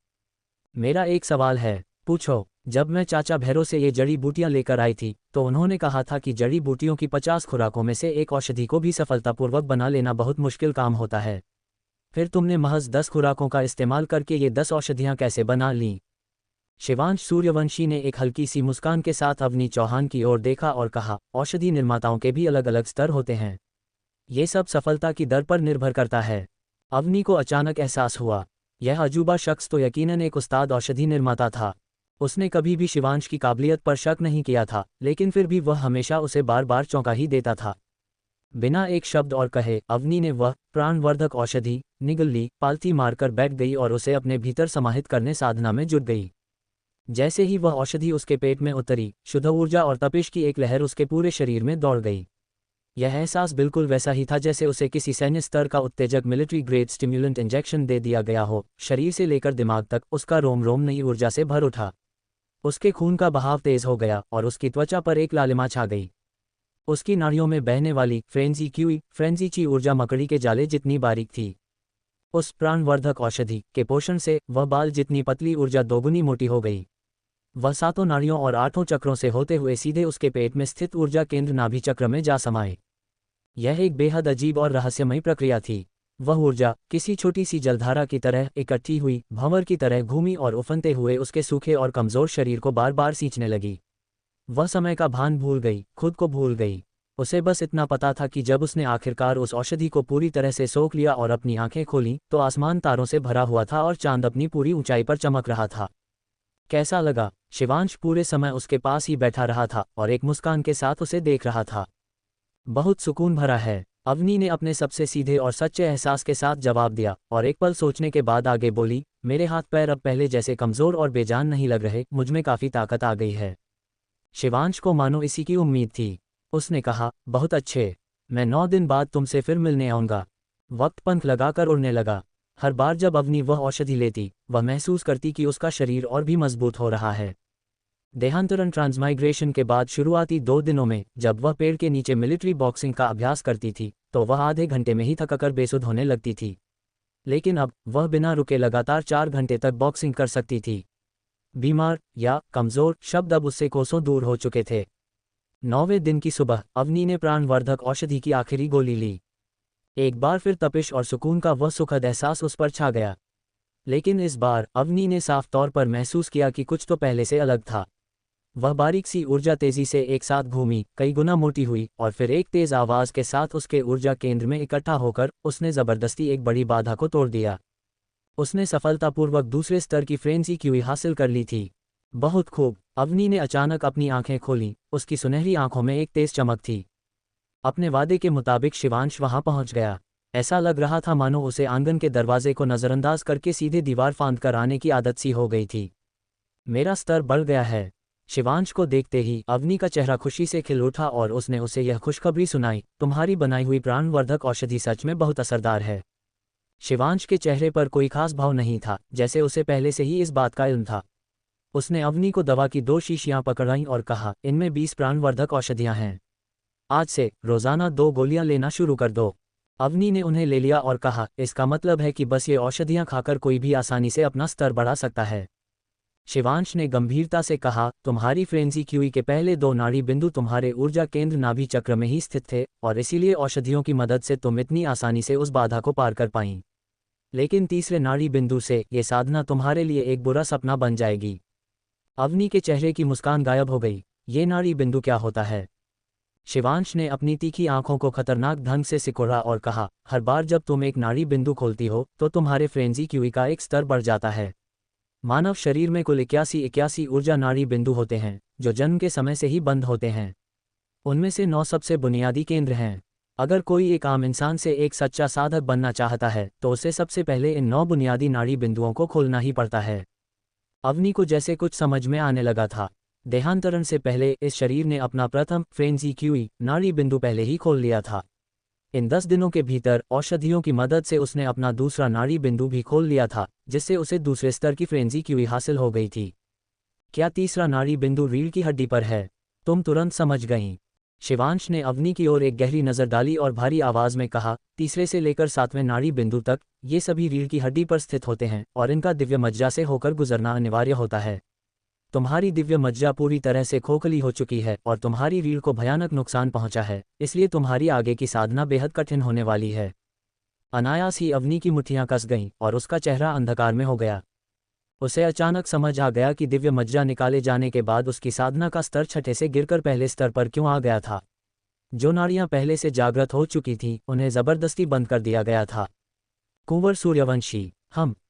मेरा एक सवाल है, पूछो। जब मैं चाचा भैरो से ये जड़ी बूटियां लेकर आई थी, तो उन्होंने कहा था कि जड़ी बूटियों की 50 खुराकों में से एक औषधि को भी सफलतापूर्वक बना लेना बहुत मुश्किल काम होता है। फिर तुमने महज 10 खुराकों का इस्तेमाल करके ये 10 औषधियां कैसे बना लीं? शिवांश सूर्यवंशी ने एक हल्की सी मुस्कान के साथ अवनी चौहान की ओर देखा और कहा, औषधि निर्माताओं के भी अलग अलग स्तर होते हैं। ये सब सफलता की दर पर निर्भर करता है। अवनी को अचानक एहसास हुआ, यह अजूबा शख्स तो यकीनन एक उस्ताद औषधि निर्माता था। उसने कभी भी शिवांश की काबिलियत पर शक नहीं किया था, लेकिन फिर भी वह हमेशा उसे बार बार चौंका ही देता था। बिना एक शब्द और कहे अवनी ने वह प्राणवर्धक औषधि निगल ली, पालती मारकर बैठ गई और उसे अपने भीतर समाहित करने साधना में जुट गई। जैसे ही वह औषधि उसके पेट में उतरी, शुद्ध ऊर्जा और तपिश की एक लहर उसके पूरे शरीर में दौड़ गई। यह एहसास बिल्कुल वैसा ही था जैसे उसे किसी सैन्य स्तर का उत्तेजक मिलिट्री ग्रेड स्टिम्युलेंट इंजेक्शन दे दिया गया हो। शरीर से लेकर दिमाग तक उसका रोम रोम नई ऊर्जा से भर उठा। उसके खून का बहाव तेज हो गया और उसकी त्वचा पर एक लालिमा छा गई। उसकी नाड़ियों में बहने वाली फ्रेंजी ची ऊर्जा मकड़ी के जाले जितनी बारीक थी। उस प्राणवर्धक औषधि के पोषण से वह बाल जितनी पतली ऊर्जा दोगुनी मोटी हो गई। वह 7 नाड़ियों और 8 चक्रों से होते हुए सीधे उसके पेट में स्थित ऊर्जा केंद्र नाभि चक्र में जा समाये। यह एक बेहद अजीब और रहस्यमयी प्रक्रिया थी। वह ऊर्जा किसी छोटी सी जलधारा की तरह इकट्ठी हुई, भंवर की तरह घूमी और उफनते हुए उसके सूखे और कमज़ोर शरीर को बार बार सींचने लगी। वह समय का भान भूल गई, खुद को भूल गई। उसे बस इतना पता था कि जब उसने आखिरकार उस औषधि को पूरी तरह से सोख लिया और अपनी आंखें खोलीं, तो आसमान तारों से भरा हुआ था और चांद अपनी पूरी ऊंचाई पर चमक रहा था। कैसा लगा? शिवांश पूरे समय उसके पास ही बैठा रहा था और एक मुस्कान के साथ उसे देख रहा था। बहुत सुकून भरा है, अवनी ने अपने सबसे सीधे और सच्चे एहसास के साथ जवाब दिया और एक पल सोचने के बाद आगे बोली, मेरे हाथ पैर अब पहले जैसे कमज़ोर और बेजान नहीं लग रहे, मुझमें काफ़ी ताकत आ गई है। शिवांश को मानो इसी की उम्मीद थी। उसने कहा, बहुत अच्छे, मैं 9 दिन बाद तुमसे फिर मिलने आऊँगा। वक्त पंख लगाकर उड़ने लगा। हर बार जब अवनी वह औषधि लेती, वह महसूस करती कि उसका शरीर और भी मजबूत हो रहा है। देहांतरण ट्रांसमाइग्रेशन के बाद शुरुआती 2 दिनों में जब वह पेड़ के नीचे मिलिट्री बॉक्सिंग का अभ्यास करती थी, तो वह आधे घंटे में ही थककर बेसुध होने लगती थी। लेकिन अब वह बिना रुके लगातार 4 घंटे तक बॉक्सिंग कर सकती थी। बीमार या कमज़ोर शब्द अब उससे कोसों दूर हो चुके थे। 9वें दिन की सुबह अवनी ने प्राणवर्धक औषधि की आखिरी गोली ली। एक बार फिर तपिश और सुकून का वह सुखद एहसास उस पर छा गया। लेकिन इस बार अवनी ने साफ तौर पर महसूस किया कि कुछ तो पहले से अलग था। वह बारीक सी ऊर्जा तेजी से एक साथ घूमी, कई गुना मोटी हुई और फिर एक तेज आवाज़ के साथ उसके ऊर्जा केंद्र में इकट्ठा होकर उसने ज़बरदस्ती एक बड़ी बाधा को तोड़ दिया। उसने सफलतापूर्वक दूसरे स्तर की फ्रेंजी हासिल कर ली थी। बहुत खूब, अवनी ने अचानक अपनी आंखें खोलीं, उसकी सुनहरी आंखों में एक तेज चमक थी। अपने वादे के मुताबिक शिवांश वहां पहुंच गया। ऐसा लग रहा था मानो उसे आंगन के दरवाजे को नज़रअंदाज करके सीधे दीवार फांद कर आने की आदत सी हो गई थी। मेरा स्तर बढ़ गया है। शिवांश को देखते ही अवनी का चेहरा खुशी से खिल उठा और उसने उसे यह खुशखबरी सुनाई, तुम्हारी बनाई हुई प्राणवर्धक औषधि सच में बहुत असरदार है। शिवांश के चेहरे पर कोई खास भाव नहीं था, जैसे उसे पहले से ही इस बात का इल्म था। उसने अवनी को दवा की 2 शीशियां पकड़ाईं और कहा, इनमें 20 प्राणवर्धक औषधियां हैं। आज से रोजाना 2 गोलियां लेना शुरू कर दो। अवनी ने उन्हें ले लिया और कहा, इसका मतलब है कि बस ये औषधियां खाकर कोई भी आसानी से अपना स्तर बढ़ा सकता है। शिवांश ने गंभीरता से कहा, तुम्हारी फ्रेंजी क्यूई के पहले 2 नाड़ी बिंदु तुम्हारे ऊर्जा केंद्र नाभि चक्र में ही स्थित थे और इसीलिए औषधियों की मदद से तुम इतनी आसानी से उस बाधा को पार कर पाईं। लेकिन तीसरे नाड़ी बिंदु से ये साधना तुम्हारे लिए एक बुरा सपना बन जाएगी। अवनी के चेहरे की मुस्कान गायब हो गई। ये नाड़ी बिंदु क्या होता है? शिवांश ने अपनी तीखी आंखों को खतरनाक ढंग से सिकोड़ा और कहा, हर बार जब तुम एक नाड़ी बिंदु खोलती हो तो तुम्हारे फ्रेंजी क्यूई का एक स्तर बढ़ जाता है। मानव शरीर में कुल 81 ऊर्जा नाड़ी बिंदु होते हैं, जो जन्म के समय से ही बंद होते हैं। उनमें से 9 सबसे बुनियादी केंद्र हैं। अगर कोई एक आम इंसान से एक सच्चा साधक बनना चाहता है तो उसे सबसे पहले इन 9 बुनियादी नाड़ी बिंदुओं को खोलना ही पड़ता है। अवनी को जैसे कुछ समझ में आने लगा था। देहांतरण से पहले इस शरीर ने अपना प्रथम फ्रेंजी क्यूई नाड़ी बिंदु पहले ही खोल लिया था। इन 10 दिनों के भीतर औषधियों की मदद से उसने अपना दूसरा नाड़ी बिंदु भी खोल लिया था, जिससे उसे दूसरे स्तर की फ्रेंजी क्यूई हासिल हो गई थी। क्या तीसरा नाड़ी बिंदु रीढ़ की हड्डी पर है? तुम तुरंत समझ गईं। शिवांश ने अवनी की ओर एक गहरी नज़र डाली और भारी आवाज़ में कहा, तीसरे से लेकर 7वें नाड़ी बिंदु तक ये सभी रीढ़ की हड्डी पर स्थित होते हैं और इनका दिव्य मज्जा से होकर गुजरना अनिवार्य होता है। तुम्हारी दिव्य मज्जा पूरी तरह से खोखली हो चुकी है और तुम्हारी रीढ़ को भयानक नुकसान पहुंचा है, इसलिए तुम्हारी आगे की साधना बेहद कठिन होने वाली है। अनायास ही अवनी की मुट्ठियां कस गईं और उसका चेहरा अंधकार में हो गया। उसे अचानक समझ आ गया कि दिव्य मज्जा निकाले जाने के बाद उसकी साधना का स्तर छठे से गिरकर पहले स्तर पर क्यों आ गया था। जो नाड़ियां पहले से जागृत हो चुकी थीं, उन्हें जबरदस्ती बंद कर दिया गया था। कुंवर सूर्यवंशी,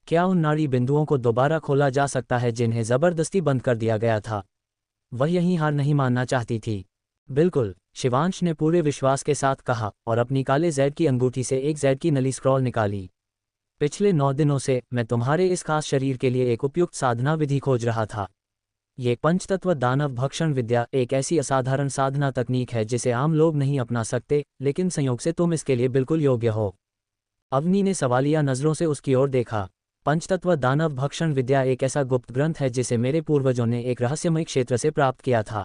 क्या उन नाड़ी बिंदुओं को दोबारा खोला जा सकता है जिन्हें जबरदस्ती बंद कर दिया गया था? वह यहीं हार नहीं मानना चाहती थी। बिल्कुल, शिवांश ने पूरे विश्वास के साथ कहा और अपनी काले जैड की अंगूठी से एक जैड की नली स्क्रॉल निकाली। पिछले 9 दिनों से मैं तुम्हारे इस खास शरीर के लिए एक उपयुक्त साधना विधि खोज रहा था। ये पंचतत्व दानव भक्षण विद्या एक ऐसी असाधारण साधना तकनीक है जिसे आम लोग नहीं अपना सकते, लेकिन संयोग से तुम इसके लिए बिल्कुल योग्य हो। अवनी ने सवालिया नज़रों से उसकी ओर देखा। पंचतत्व दानव भक्षण विद्या एक ऐसा गुप्त ग्रंथ है जिसे मेरे पूर्वजों ने एक रहस्यमय क्षेत्र से प्राप्त किया था।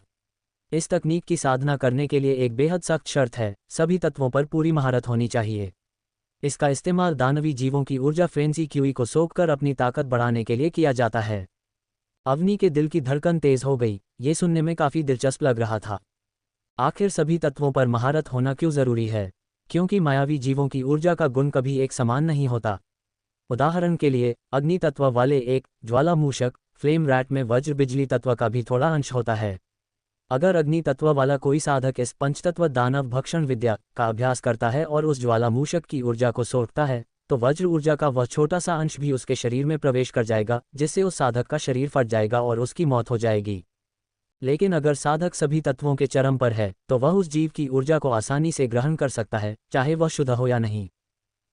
इस तकनीक की साधना करने के लिए एक बेहद सख्त शर्त है, सभी तत्वों पर पूरी महारत होनी चाहिए। इसका इस्तेमाल दानवी जीवों की ऊर्जा फ्रेंजी क्यूई को सोखकर अपनी ताकत बढ़ाने के लिए किया जाता है। अवनी के दिल की धड़कन तेज हो गई। ये सुनने में काफ़ी दिलचस्प लग रहा था। आखिर सभी तत्वों पर महारत होना क्यों ज़रूरी है? क्योंकि मायावी जीवों की ऊर्जा का गुण कभी एक समान नहीं होता। उदाहरण के लिए, अग्नि तत्व वाले एक ज्वालामूषक फ्लेम रैट में वज्र बिजली तत्व का भी थोड़ा अंश होता है। अगर अग्नि तत्व वाला कोई साधक इस पंचतत्व दानव भक्षण विद्या का अभ्यास करता है और उस ज्वालामूषक की ऊर्जा को सोखता है, तो वज्र ऊर्जा का वह छोटा सा अंश भी उसके शरीर में प्रवेश कर जाएगा, जिससे उस साधक का शरीर फट जाएगा और उसकी मौत हो जाएगी। लेकिन अगर साधक सभी तत्वों के चरम पर है, तो वह उस जीव की ऊर्जा को आसानी से ग्रहण कर सकता है, चाहे वह शुद्ध हो या नहीं।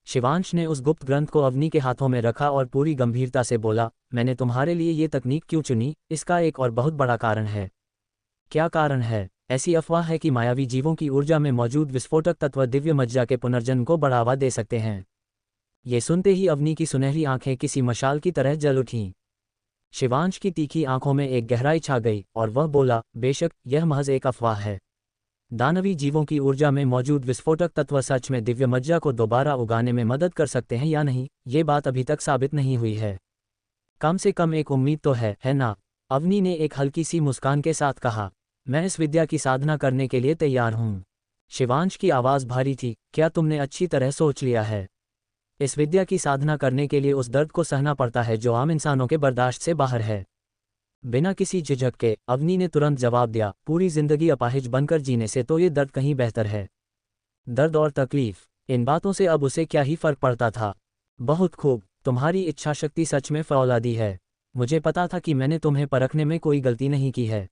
शिवांश ने उस गुप्त ग्रंथ को अवनी के हाथों में रखा और पूरी गंभीरता से बोला, मैंने तुम्हारे लिए ये तकनीक क्यों चुनी, इसका एक और बहुत बड़ा कारण है। क्या कारण है? ऐसी अफवाह है कि मायावी जीवों की ऊर्जा में मौजूद विस्फोटक तत्व दिव्य मज्जा के पुनर्जन्म को बढ़ावा दे सकते हैं। ये सुनते ही अवनी की सुनहरी आंखें किसी मशाल की तरह जल उठीं। शिवांश की तीखी आंखों में एक गहराई छा गई और वह बोला, बेशक यह महज एक अफवाह है। दानवी जीवों की ऊर्जा में मौजूद विस्फोटक तत्व सच में दिव्य मज्जा को दोबारा उगाने में मदद कर सकते हैं या नहीं, ये बात अभी तक साबित नहीं हुई है। कम से कम एक उम्मीद तो है ना? अवनी ने एक हल्की सी मुस्कान के साथ कहा, मैं इस विद्या की साधना करने के लिए तैयार हूँ। शिवांश की आवाज़ भारी थी, क्या तुमने अच्छी तरह सोच लिया है? इस विद्या की साधना करने के लिए उस दर्द को सहना पड़ता है जो आम इंसानों के बर्दाश्त से बाहर है। बिना किसी झिझक के अवनी ने तुरंत जवाब दिया, पूरी जिंदगी अपाहिज बनकर जीने से तो ये दर्द कहीं बेहतर है। दर्द और तकलीफ, इन बातों से अब उसे क्या ही फर्क पड़ता था। बहुत खूब, तुम्हारी इच्छा शक्ति सच में फौलादी है। मुझे पता था कि मैंने तुम्हें परखने में कोई गलती नहीं की है।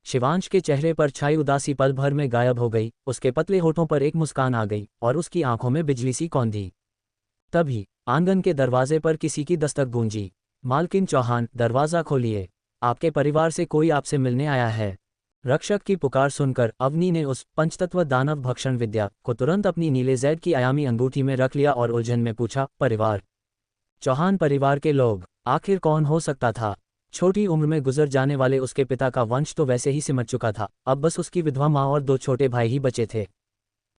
शिवांश के चेहरे पर छाई उदासी पल भर में गायब हो गई, उसके पतले होठों पर एक मुस्कान आ गई और उसकी आंखों में बिजली सी कौंधी। तभी आंगन के दरवाजे पर किसी की दस्तक गूंजी। मालकिन चौहान, दरवाज़ा खोलिए, आपके परिवार से कोई आपसे मिलने आया है। रक्षक की पुकार सुनकर अवनी ने उस पंचतत्व दानव भक्षण विद्या को तुरंत अपनी नीले जैद की आयामी अंगूठी में रख लिया और उलझन में पूछा, परिवार? चौहान परिवार के लोग? आखिर कौन हो सकता था? छोटी उम्र में गुजर जाने वाले उसके पिता का वंश तो वैसे ही सिमट चुका था, अब बस उसकी विधवा माँ और 2 छोटे भाई ही बचे थे।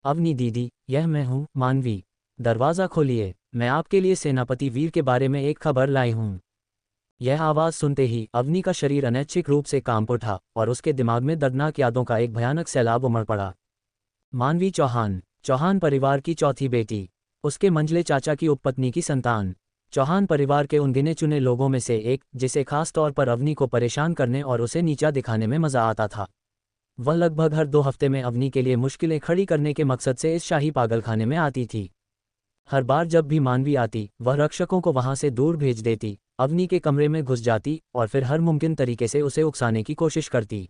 अवनी दीदी, यह मैं हूँ, मानवी। दरवाज़ा खोलिए, मैं आपके लिए सेनापति वीर के बारे में एक खबर लाई हूँ। यह आवाज़ सुनते ही अवनी का शरीर अनैच्छिक रूप से कांप उठा और उसके दिमाग में दर्दनाक यादों का एक भयानक सैलाब उमड़ पड़ा। मानवी चौहान, चौहान परिवार की चौथी बेटी, उसके मंझले चाचा की उपपत्नी की संतान, चौहान परिवार के उन गिने चुने लोगों में से एक जिसे खास तौर पर अवनी को परेशान करने और उसे नीचा दिखाने में मजा आता था। वह लगभग हर 2 हफ्ते में अवनी के लिए मुश्किलें खड़ी करने के मकसद से इस शाही पागलखाने में आती थी। हर बार जब भी मानवी आती, वह रक्षकों को वहां से दूर भेज देती, अवनी के कमरे में घुस जाती और फिर हर मुमकिन तरीके से उसे उकसाने की कोशिश करती।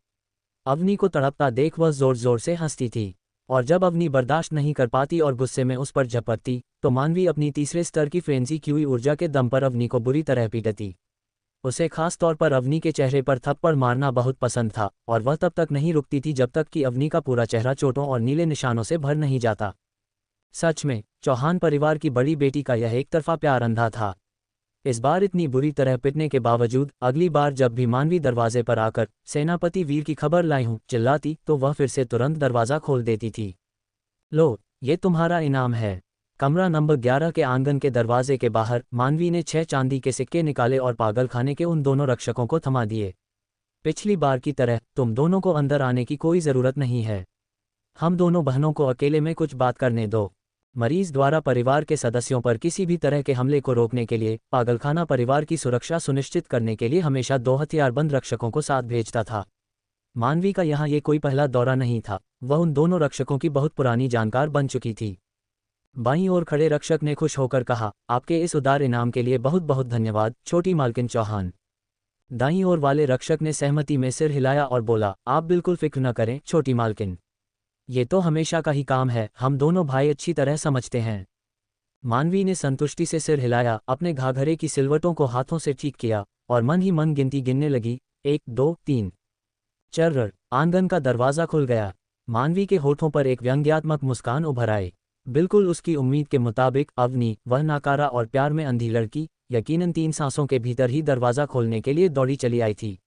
अवनी को तड़पता देख वह जोर जोर से हंसती थी, और जब अवनी बर्दाश्त नहीं कर पाती और गुस्से में उस पर झपटती, तो मानवी अपनी तीसरे स्तर की फ्रेंजी की हुई ऊर्जा के दम पर अवनी को बुरी तरह पीटती। उसे खास तौर पर अवनी के चेहरे पर थप्पड़ मारना बहुत पसंद था, और वह तब तक नहीं रुकती थी जब तक कि अवनी का पूरा चेहरा चोटों और नीले निशानों से भर नहीं जाता। सच में, चौहान परिवार की बड़ी बेटी का यह एक तरफा प्यार अंधा था। इस बार इतनी बुरी तरह पिटने के बावजूद अगली बार जब भी मानवी दरवाजे पर आकर सेनापति वीर की खबर लाई हूँ चिल्लाती, तो वह फिर से तुरंत दरवाज़ा खोल देती थी। लो, ये तुम्हारा इनाम है। कमरा नंबर 11 के आंगन के दरवाजे के बाहर मानवी ने 6 चांदी के सिक्के निकाले और पागलखाने के उन दोनों रक्षकों को थमा दिए। पिछली बार की तरह तुम दोनों को अंदर आने की कोई ज़रूरत नहीं है। हम दोनों बहनों को अकेले में कुछ बात करने दो। मरीज द्वारा परिवार के सदस्यों पर किसी भी तरह के हमले को रोकने के लिए पागलखाना परिवार की सुरक्षा सुनिश्चित करने के लिए हमेशा 2 हथियारबंद रक्षकों को साथ भेजता था। मानवी का यहाँ ये कोई पहला दौरा नहीं था, वह उन दोनों रक्षकों की बहुत पुरानी जानकार बन चुकी थी। बाईं ओर खड़े रक्षक ने खुश होकर कहा, आपके इस उदार इनाम के लिए बहुत बहुत धन्यवाद, छोटी मालकिन चौहान। दाईं ओर वाले रक्षक ने सहमति में सिर हिलाया और बोला, आप बिल्कुल फिक्र न करें, छोटी मालकिन। ये तो हमेशा का ही काम है, हम दोनों भाई अच्छी तरह समझते हैं। मानवी ने संतुष्टि से सिर हिलाया, अपने घाघरे की सिलवटों को हाथों से ठीक किया और मन ही मन गिनती गिनने लगी, 1 2 3। चर्र, आंगन का दरवाज़ा खुल गया। मानवी के होठों पर एक व्यंग्यात्मक मुस्कान उभर आई। बिल्कुल उसकी उम्मीद के मुताबिक अवनी, वह नाकारा और प्यार में अंधी लड़की, यकीनन 3 सांसों के भीतर ही दरवाज़ा खोलने के लिए दौड़ी चली आई थी।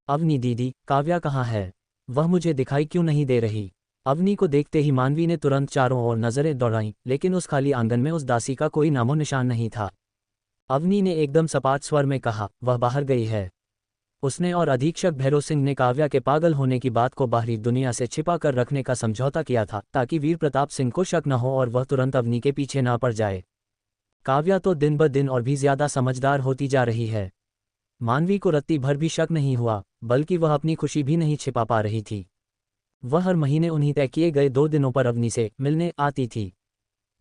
अवनी दीदी, काव्या कहाँ है? वह मुझे दिखाई क्यों नहीं दे रही? अवनी को देखते ही मानवी ने तुरंत चारों ओर नजरें दौड़ाईं, लेकिन उस खाली आंगन में उस दासी का कोई नामो निशान नहीं था। अवनी ने एकदम सपाट स्वर में कहा, वह बाहर गई है। उसने और अधीक्षक भैरव सिंह ने काव्या के पागल होने की बात को बाहरी दुनिया से छिपा कर रखने का समझौता किया था ताकि वीर प्रताप सिंह को शक न हो और वह तुरंत अवनी के पीछे ना पड़ जाए। काव्या तो दिन ब दिन और भी ज्यादा समझदार होती जा रही है। मानवी को रत्ती भर भी शक नहीं हुआ, बल्कि वह अपनी खुशी भी नहीं छिपा पा रही थी। वह हर महीने उन्हीं तय किए गए 2 दिनों पर अवनी से मिलने आती थी,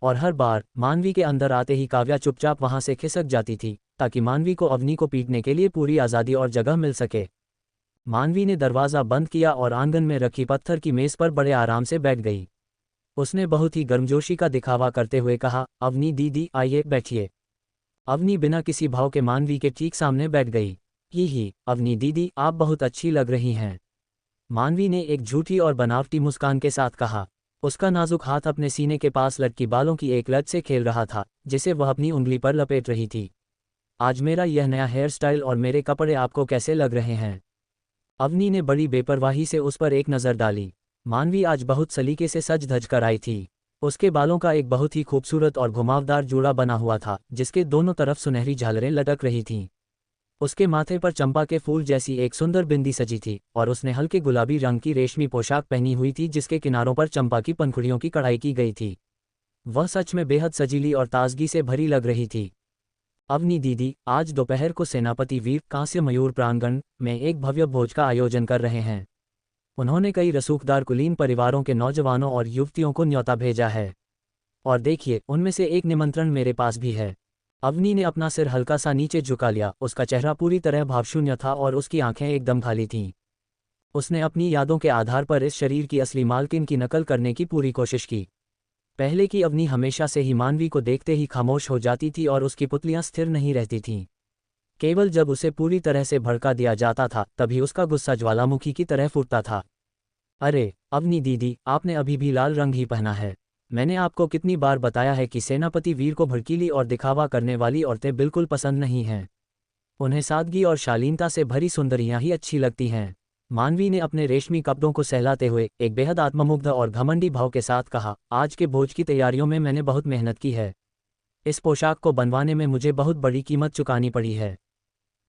और हर बार मानवी के अंदर आते ही काव्या चुपचाप वहां से खिसक जाती थी ताकि मानवी को अवनी को पीटने के लिए पूरी आज़ादी और जगह मिल सके। मानवी ने दरवाज़ा बंद किया और आंगन में रखी पत्थर की मेज़ पर बड़े आराम से बैठ गई। उसने बहुत ही गर्मजोशी का दिखावा करते हुए कहा, अवनी दीदी आइए बैठिए। अवनी बिना किसी भाव के मानवी के ठीक सामने बैठ गई। ही अवनी दीदी आप बहुत अच्छी लग रही हैं, मानवी ने एक झूठी और बनावटी मुस्कान के साथ कहा। उसका नाजुक हाथ अपने सीने के पास लटकी बालों की एक लट से खेल रहा था जिसे वह अपनी उंगली पर लपेट रही थी। आज मेरा यह नया हेयर स्टाइल और मेरे कपड़े आपको कैसे लग रहे हैं? अवनी ने बड़ी बेपरवाही से उस पर एक नज़र डाली। मानवी आज बहुत सलीके से सज धज कर आई थी। उसके बालों का एक बहुत ही खूबसूरत और घुमावदार जूड़ा बना हुआ था जिसके दोनों तरफ सुनहरी झालरें लटक रही थीं। उसके माथे पर चंपा के फूल जैसी एक सुंदर बिंदी सजी थी और उसने हल्के गुलाबी रंग की रेशमी पोशाक पहनी हुई थी जिसके किनारों पर चंपा की पंखुड़ियों की कढ़ाई की गई थी। वह सच में बेहद सजीली और ताजगी से भरी लग रही थी। अवनी दीदी आज दोपहर को सेनापति वीर कांस्य मयूर प्रांगण में एक भव्य भोज का आयोजन कर रहे हैं। उन्होंने कई रसूखदार कुलीन परिवारों के नौजवानों और युवतियों को न्योता भेजा है, और देखिए उनमें से एक निमंत्रण मेरे पास भी है। अवनी ने अपना सिर हल्का सा नीचे झुका लिया। उसका चेहरा पूरी तरह भावशून्य था और उसकी आंखें एकदम खाली थीं। उसने अपनी यादों के आधार पर इस शरीर की असली मालकिन की नकल करने की पूरी कोशिश की। पहले की अवनी हमेशा से ही मानवी को देखते ही खामोश हो जाती थी और उसकी पुतलियां स्थिर नहीं रहती थीं। केवल जब उसे पूरी तरह से भड़का दिया जाता था तभी उसका गुस्सा ज्वालामुखी की तरह फूटता था। अरे अवनी दीदी आपने अभी भी लाल रंग ही पहना है। मैंने आपको कितनी बार बताया है कि सेनापति वीर को भड़कीली और दिखावा करने वाली औरतें बिल्कुल पसंद नहीं हैं। उन्हें सादगी और शालीनता से भरी सुंदरियां ही अच्छी लगती हैं। मानवी ने अपने रेशमी कपड़ों को सहलाते हुए एक बेहद आत्ममुग्ध और घमंडी भाव के साथ कहा, आज के भोज की तैयारियों में मैंने बहुत मेहनत की है। इस पोशाक को बनवाने में मुझे बहुत बड़ी कीमत चुकानी पड़ी है।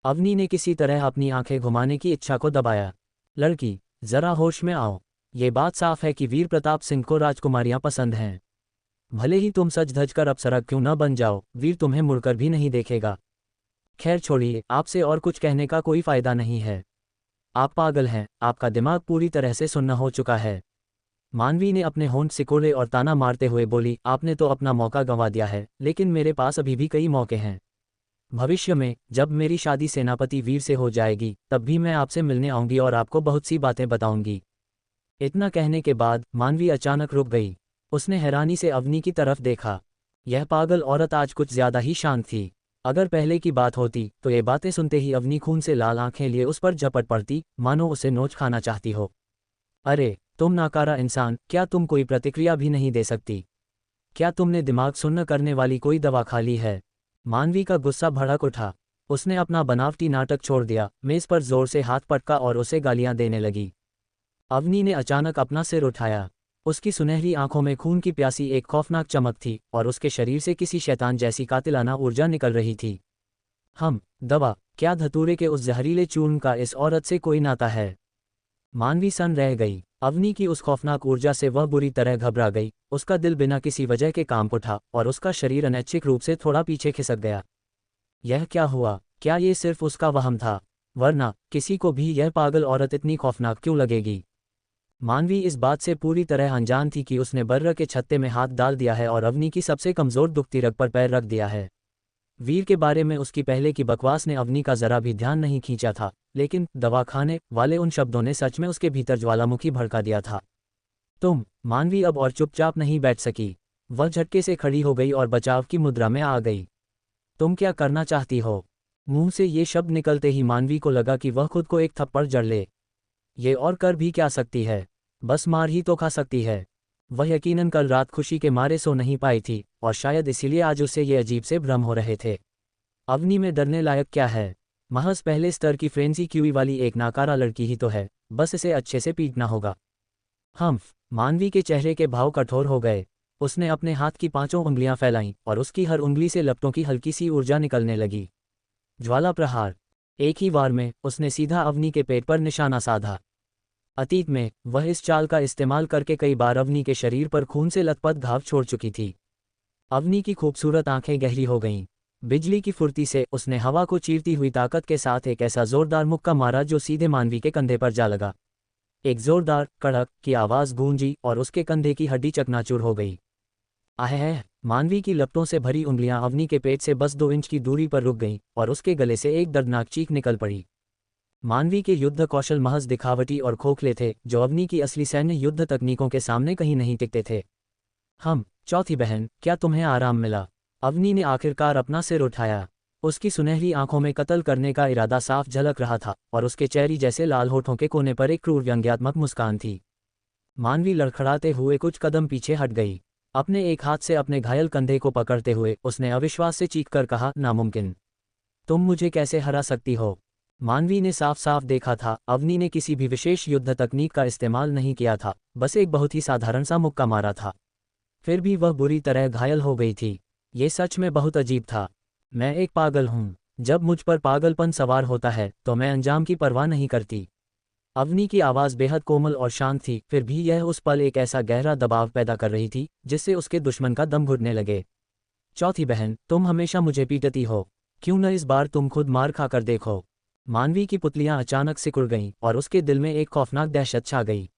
अवनी ने किसी तरह अपनी आंखें घुमाने की इच्छा को दबाया। लड़की जरा होश में आओ। ये बात साफ है कि वीर प्रताप सिंह को राजकुमारियां पसंद हैं। भले ही तुम सज धज कर अप्सरा क्यों न बन जाओ, वीर तुम्हें मुड़कर भी नहीं देखेगा। खैर छोड़िए, आपसे और कुछ कहने का कोई फायदा नहीं है। आप पागल हैं, आपका दिमाग पूरी तरह से सुन्न हो चुका है। मानवी ने अपने होंठ सिकोड़े और ताना मारते हुए बोली, आपने तो अपना मौका गंवा दिया है, लेकिन मेरे पास अभी भी कई मौके हैं। भविष्य में जब मेरी शादी सेनापति वीर से हो जाएगी तब भी मैं आपसे मिलने आऊंगी और आपको बहुत सी बातें बताऊंगी। इतना कहने के बाद मानवी अचानक रुक गई। उसने हैरानी से अवनी की तरफ देखा। यह पागल औरत आज कुछ ज्यादा ही शांत थी। अगर पहले की बात होती तो ये बातें सुनते ही अवनी खून से लाल आंखें लिए उस पर झपट पड़ती, मानो उसे नोच खाना चाहती हो। अरे तुम नाकारा इंसान, क्या तुम कोई प्रतिक्रिया भी नहीं दे सकती? क्या तुमने दिमाग सुन्न करने वाली कोई दवा खा ली है? मानवी का गुस्सा भड़क उठा। उसने अपना बनावटी नाटक छोड़ दिया, मेज पर जोर से हाथ पटका और उसे गालियां देने लगी। अवनी ने अचानक अपना सिर उठाया। उसकी सुनहरी आंखों में खून की प्यासी एक खौफनाक चमक थी और उसके शरीर से किसी शैतान जैसी कातिलाना ऊर्जा निकल रही थी। दवा, क्या धतूरे के उस जहरीले चूर्ण का इस औरत से कोई नाता है? मानवी सन रह गई। अवनी की उस खौफनाक ऊर्जा से वह बुरी तरह घबरा गई। उसका दिल बिना किसी वजह के कांप उठा और उसका शरीर अनैच्छिक रूप से थोड़ा पीछे खिसक गया। यह क्या हुआ? क्या ये सिर्फ उसका वहम था? वरना किसी को भी यह पागल औरत इतनी खौफनाक क्यों लगेगी? मानवी इस बात से पूरी तरह अनजान थी कि उसने बर्र के छत्ते में हाथ डाल दिया है और अवनी की सबसे कमज़ोर दुखती रग पर पैर रख दिया है। वीर के बारे में उसकी पहले की बकवास ने अवनी का जरा भी ध्यान नहीं खींचा था, लेकिन दवाखाने वाले उन शब्दों ने सच में उसके भीतर ज्वालामुखी भड़का दिया था। मानवी अब और चुपचाप नहीं बैठ सकी। वह झटके से खड़ी हो गई और बचाव की मुद्रा में आ गई। तुम क्या करना चाहती हो? मुंह से ये शब्द निकलते ही मानवी को लगा कि वह खुद को एक थप्पड़ जड़ ले। ये और कर भी क्या सकती है? बस मार ही तो खा सकती है। वह यकीनन कल रात खुशी के मारे सो नहीं पाई थी और शायद इसीलिए आज उसे ये अजीब से भ्रम हो रहे थे। अवनी में डरने लायक क्या है? महज पहले स्तर की फ्रेंजी क्यूई वाली एक नाकारा लड़की ही तो है, बस इसे अच्छे से पीटना होगा। मानवी के चेहरे के भाव कठोर हो गए। उसने अपने हाथ की 5 उंगलियां फैलाईं और उसकी हर उंगली से लपटों की हल्की सी ऊर्जा निकलने लगी। ज्वाला प्रहार। एक ही वार में उसने सीधा अवनी के पेट पर निशाना साधा। अतीत में वह इस चाल का इस्तेमाल करके कई बार अवनी के शरीर पर खून से लथपथ घाव छोड़ चुकी थी। अवनी की खूबसूरत आंखें गहरी हो गईं। बिजली की फुर्ती से उसने हवा को चीरती हुई ताकत के साथ एक ऐसा जोरदार मुक्का मारा जो सीधे मानवी के कंधे पर जा लगा। एक जोरदार कड़क की आवाज गूंजी और उसके कंधे की हड्डी चकनाचूर हो गई। आहे! मानवी की लपटों से भरी उंगलियां अवनी के पेट से बस 2 इंच की दूरी पर रुक गईं और उसके गले से एक दर्दनाक चीख निकल पड़ी। मानवी के युद्ध कौशल महज दिखावटी और खोखले थे, जो अवनी की असली सैन्य युद्ध तकनीकों के सामने कहीं नहीं टिकते थे। चौथी बहन, क्या तुम्हें आराम मिला? अवनी ने आखिरकार अपना सिर उठाया। उसकी सुनहरी आंखों में कत्ल करने का इरादा साफ झलक रहा था और उसके चेहरे जैसे लाल होठों के कोने पर एक क्रूर व्यंग्यात्मक मुस्कान थी। मानवी लड़खड़ाते हुए कुछ कदम पीछे हट गई। अपने एक हाथ से अपने घायल कंधे को पकड़ते हुए उसने अविश्वास से चीखकर कहा, नामुमकिन! तुम मुझे कैसे हरा सकती हो? मानवी ने साफ साफ देखा था, अवनी ने किसी भी विशेष युद्ध तकनीक का इस्तेमाल नहीं किया था, बस एक बहुत ही साधारण सा मुक्का मारा था। फिर भी वह बुरी तरह घायल हो गई थी। ये सच में बहुत अजीब था। मैं एक पागल हूँ। जब मुझ पर पागलपन सवार होता है तो मैं अंजाम की परवाह नहीं करती। अवनी की आवाज़ बेहद कोमल और शांत थी, फिर भी यह उस पल एक ऐसा गहरा दबाव पैदा कर रही थी जिससे उसके दुश्मन का दम घुटने लगे। चौथी बहन, तुम हमेशा मुझे पीटती हो, क्यों न इस बार तुम खुद मार खाकर देखो? मानवी की पुतलियां अचानक सिकुड़ गईं और उसके दिल में एक खौफनाक दहशत छा गई।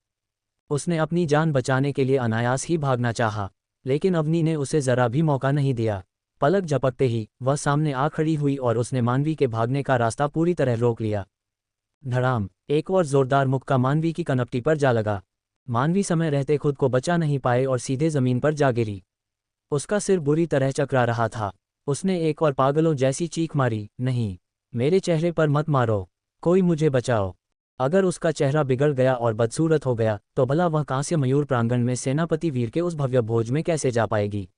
उसने अपनी जान बचाने के लिए अनायास ही भागना चाहा, लेकिन अवनी ने उसे जरा भी मौका नहीं दिया। पलक झपकते ही वह सामने आ खड़ी हुई और उसने मानवी के भागने का रास्ता पूरी तरह रोक लिया। धड़ाम! एक और जोरदार मुक्का मानवी की कनपटी पर जा लगा। मानवी समय रहते खुद को बचा नहीं पाए और सीधे जमीन पर जा गिरी। उसका सिर बुरी तरह चकरा रहा था। उसने एक और पागलों जैसी चीख मारी, नहीं, मेरे चेहरे पर मत मारो, कोई मुझे बचाओ। अगर उसका चेहरा बिगड़ गया और बदसूरत हो गया तो भला वह कांस्य मयूर प्रांगण में सेनापति वीर के उस भव्य भोज में कैसे जा पाएगी?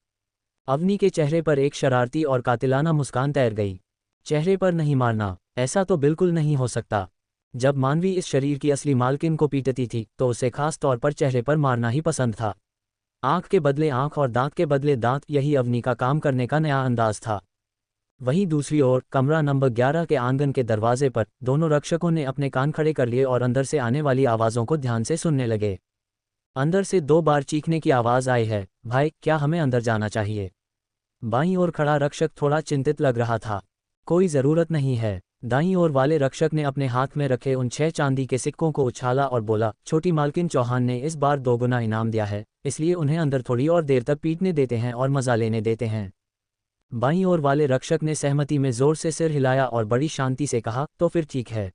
अवनी के चेहरे पर एक शरारती और कातिलाना मुस्कान तैर गई। चेहरे पर नहीं मारना, ऐसा तो बिल्कुल नहीं हो सकता। जब मानवी इस शरीर की असली मालकिन को पीटती थी तो उसे खास तौर पर चेहरे पर मारना ही पसंद था। आंख के बदले आंख और दांत के बदले दांत, यही अवनी का काम करने का नया अंदाज था। वहीं दूसरी ओर कमरा नंबर 11 के आंगन के दरवाजे पर दोनों रक्षकों ने अपने कान खड़े कर लिए और अंदर से आने वाली आवाज़ों को ध्यान से सुनने लगे। अंदर से 2 बार चीखने की आवाज़ आई है, भाई, क्या हमें अंदर जाना चाहिए? बाईं ओर खड़ा रक्षक थोड़ा चिंतित लग रहा था। कोई ज़रूरत नहीं है। दाईं ओर वाले रक्षक ने अपने हाथ में रखे उन 6 चांदी के सिक्कों को उछाला और बोला, छोटी मालकिन चौहान ने इस बार 2 गुना इनाम दिया है, इसलिए उन्हें अंदर थोड़ी और देर तक पीटने देते हैं और मज़ा लेने देते हैं। बाईं ओर वाले रक्षक ने सहमति में जोर से सिर हिलाया और बड़ी शांति से कहा, तो फिर ठीक है,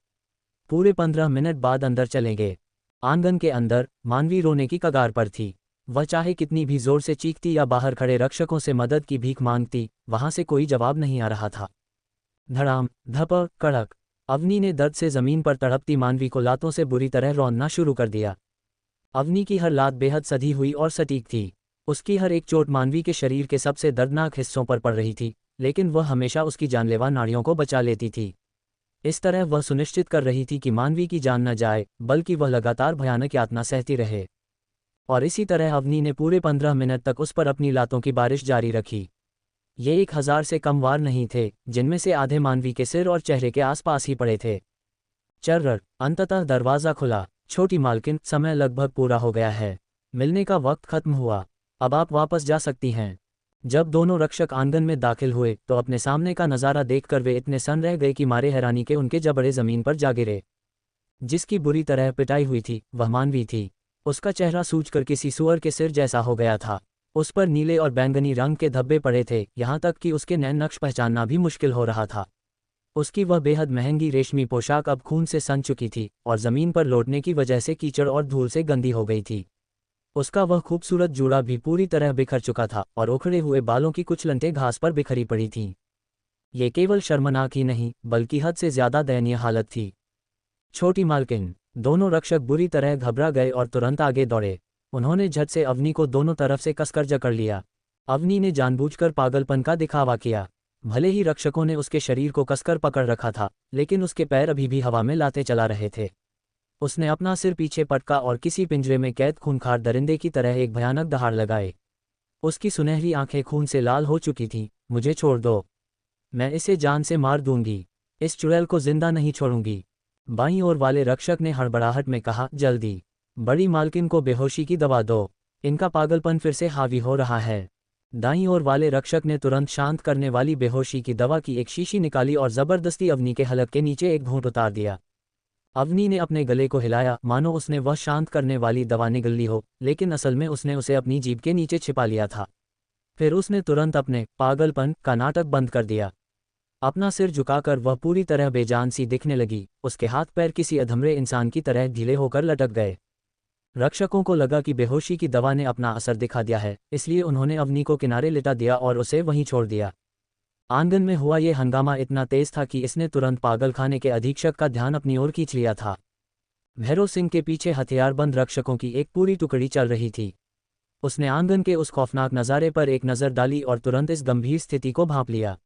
पूरे 15 मिनट बाद अंदर चलेंगे। आंगन के अंदर मानवी रोने की कगार पर थी। वह चाहे कितनी भी जोर से चीखती या बाहर खड़े रक्षकों से मदद की भीख मांगती, वहां से कोई जवाब नहीं आ रहा था। धड़ाम, धप, कड़क! अवनी ने दर्द से जमीन पर तड़पती मानवी को लातों से बुरी तरह रौंदना शुरू कर दिया। अवनी की हर लात बेहद सधी हुई और सटीक थी। उसकी हर एक चोट मानवी के शरीर के सबसे दर्दनाक हिस्सों पर पड़ रही थी, लेकिन वह हमेशा उसकी जानलेवा नाड़ियों को बचा लेती थी। इस तरह वह सुनिश्चित कर रही थी कि मानवी की जान न जाए, बल्कि वह लगातार भयानक यातना सहती रहे। और इसी तरह अवनी ने पूरे 15 मिनट तक उस पर अपनी लातों की बारिश जारी रखी। ये 1000 से कम वार नहीं थे, जिनमें से आधे मानवी के सिर और चेहरे के आसपास ही पड़े थे। चर्र! अंततः दरवाज़ा खुला। छोटी मालकिन, समय लगभग पूरा हो गया है। मिलने का वक्त खत्म हुआ। अब आप वापस जा सकती हैं। जब दोनों रक्षक आंगन में दाखिल हुए तो अपने सामने का नज़ारा देखकर वे इतने सन्न रह गए कि मारे हैरानी के उनके जबड़े ज़मीन पर जा गिरे। जिसकी बुरी तरह पिटाई हुई थी वह मानवी थी। उसका चेहरा सूजकर किसी सूअर के सिर जैसा हो गया था। उस पर नीले और बैंगनी रंग के धब्बे पड़े थे, यहाँ तक कि उसके नैन नक्श पहचानना भी मुश्किल हो रहा था। उसकी वह बेहद महंगी रेशमी पोशाक अब खून से सन चुकी थी और ज़मीन पर लौटने की वजह से कीचड़ और धूल से गंदी हो गई थी। उसका वह खूबसूरत जूड़ा भी पूरी तरह बिखर चुका था और उखड़े हुए बालों की कुछ लंटें घास पर बिखरी पड़ी थीं। ये केवल शर्मनाक ही नहीं, बल्कि हद से ज़्यादा दयनीय हालत थी। छोटी मालकिन! दोनों रक्षक बुरी तरह घबरा गए और तुरंत आगे दौड़े। उन्होंने झट से अवनी को दोनों तरफ से कसकर जकड़ लिया। अवनी ने जानबूझकर पागलपन का दिखावा किया। भले ही रक्षकों ने उसके शरीर को कसकर पकड़ रखा था, लेकिन उसके पैर अभी भी हवा में लाते चला रहे थे। उसने अपना सिर पीछे पटका और किसी पिंजरे में कैद खूंखार दरिंदे की तरह एक भयानक दहाड़ लगाए। उसकी सुनहरी आंखें खून से लाल हो चुकी थीं। मुझे छोड़ दो, मैं इसे जान से मार दूंगी। इस चुड़ैल को जिंदा नहीं छोड़ूंगी। बाईं ओर वाले रक्षक ने हड़बड़ाहट में कहा, जल्दी बड़ी मालकिन को बेहोशी की दवा दो, इनका पागलपन फिर से हावी हो रहा है। दाईं ओर वाले रक्षक ने तुरंत शांत करने वाली बेहोशी की दवा की एक शीशी निकाली और जबरदस्ती अवनी के हलक के नीचे एक घूंट उतार दिया। अवनी ने अपने गले को हिलाया मानो उसने वह शांत करने वाली दवा निगल ली हो, लेकिन असल में उसने उसे अपनी जीभ के नीचे छिपा लिया था। फिर उसने तुरंत अपने पागलपन का नाटक बंद कर दिया। अपना सिर झुकाकर वह पूरी तरह बेजान सी दिखने लगी। उसके हाथ पैर किसी अधमरे इंसान की तरह ढीले होकर लटक गए। रक्षकों को लगा कि बेहोशी की दवा ने अपना असर दिखा दिया है, इसलिए उन्होंने अवनी को किनारे लिटा दिया और उसे वहीं छोड़ दिया। आंगन में हुआ ये हंगामा इतना तेज था कि इसने तुरंत पागलखाने के अधीक्षक का ध्यान अपनी ओर खींच लिया था। भैरव सिंह के पीछे हथियारबंद रक्षकों की एक पूरी टुकड़ी चल रही थी। उसने आंगन के उस खौफनाक नज़ारे पर एक नज़र डाली और तुरंत इस गंभीर स्थिति को भांप लिया।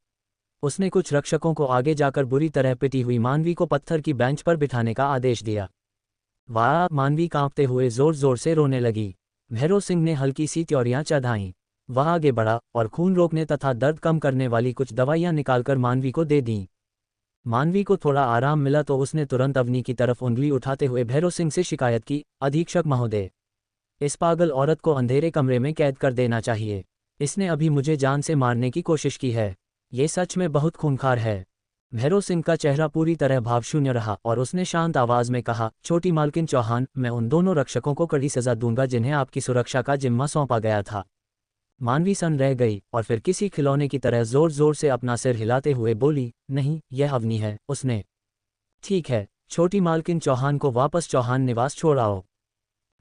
उसने कुछ रक्षकों को आगे जाकर बुरी तरह पिटी हुई मानवी को पत्थर की बेंच पर बिठाने का आदेश दिया। वाह! मानवी कांपते हुए जोर जोर से रोने लगी। भैरव सिंह ने हल्की सी त्योरियां चढ़ाईं। वह आगे बढ़ा और खून रोकने तथा दर्द कम करने वाली कुछ दवाइयां निकालकर मानवी को दे दीं। मानवी को थोड़ा आराम मिला तो उसने तुरंत अवनी की तरफ उंगली उठाते हुए भैरव सिंह से शिकायत की, अधीक्षक महोदय, इस पागल औरत को अंधेरे कमरे में कैद कर देना चाहिए। इसने अभी मुझे जान से मारने की कोशिश की है। ये सच में बहुत खूंखार है। भैरव सिंह का चेहरा पूरी तरह भावशून्य रहा और उसने शांत आवाज में कहा, छोटी मालकिन चौहान, मैं उन दोनों रक्षकों को कड़ी सजा दूंगा जिन्हें आपकी सुरक्षा का जिम्मा सौंपा गया था। मानवी सन रह गई और फिर किसी खिलौने की तरह जोर जोर से अपना सिर हिलाते हुए बोली, नहीं, यह अवनी है, उसने। ठीक है, छोटी मालकिन चौहान को वापस चौहान निवास छोड़ाओ।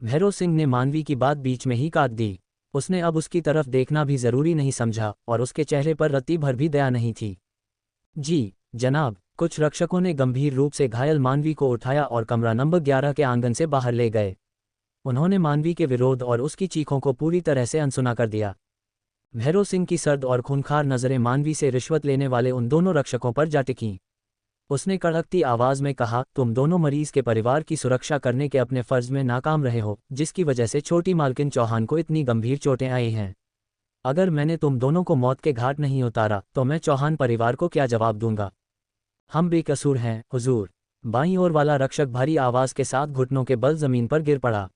भैरव सिंह ने मानवी की बात बीच में ही काट दी। उसने अब उसकी तरफ देखना भी जरूरी नहीं समझा और उसके चेहरे पर रत्ती भर भी दया नहीं थी। जी जनाब, कुछ रक्षकों ने गंभीर रूप से घायल मानवी को उठाया और कमरा नंबर 11 के आंगन से बाहर ले गए। उन्होंने मानवी के विरोध और उसकी चीखों को पूरी तरह से अनसुना कर दिया। भैरव सिंह की सर्द और खूंखार नजरें मानवी से रिश्वत लेने वाले उन दोनों रक्षकों पर जा टिकीं। उसने कड़कती आवाज में कहा, तुम दोनों मरीज के परिवार की सुरक्षा करने के अपने फर्ज में नाकाम रहे हो, जिसकी वजह से छोटी मालकिन चौहान को इतनी गंभीर चोटें आई हैं। अगर मैंने तुम दोनों को मौत के घाट नहीं उतारा तो मैं चौहान परिवार को क्या जवाब दूंगा? हम बेकसूर हैं, हुजूर। बाईं ओर वाला रक्षक भारी आवाज के साथ घुटनों के बल जमीन पर गिर पड़ा।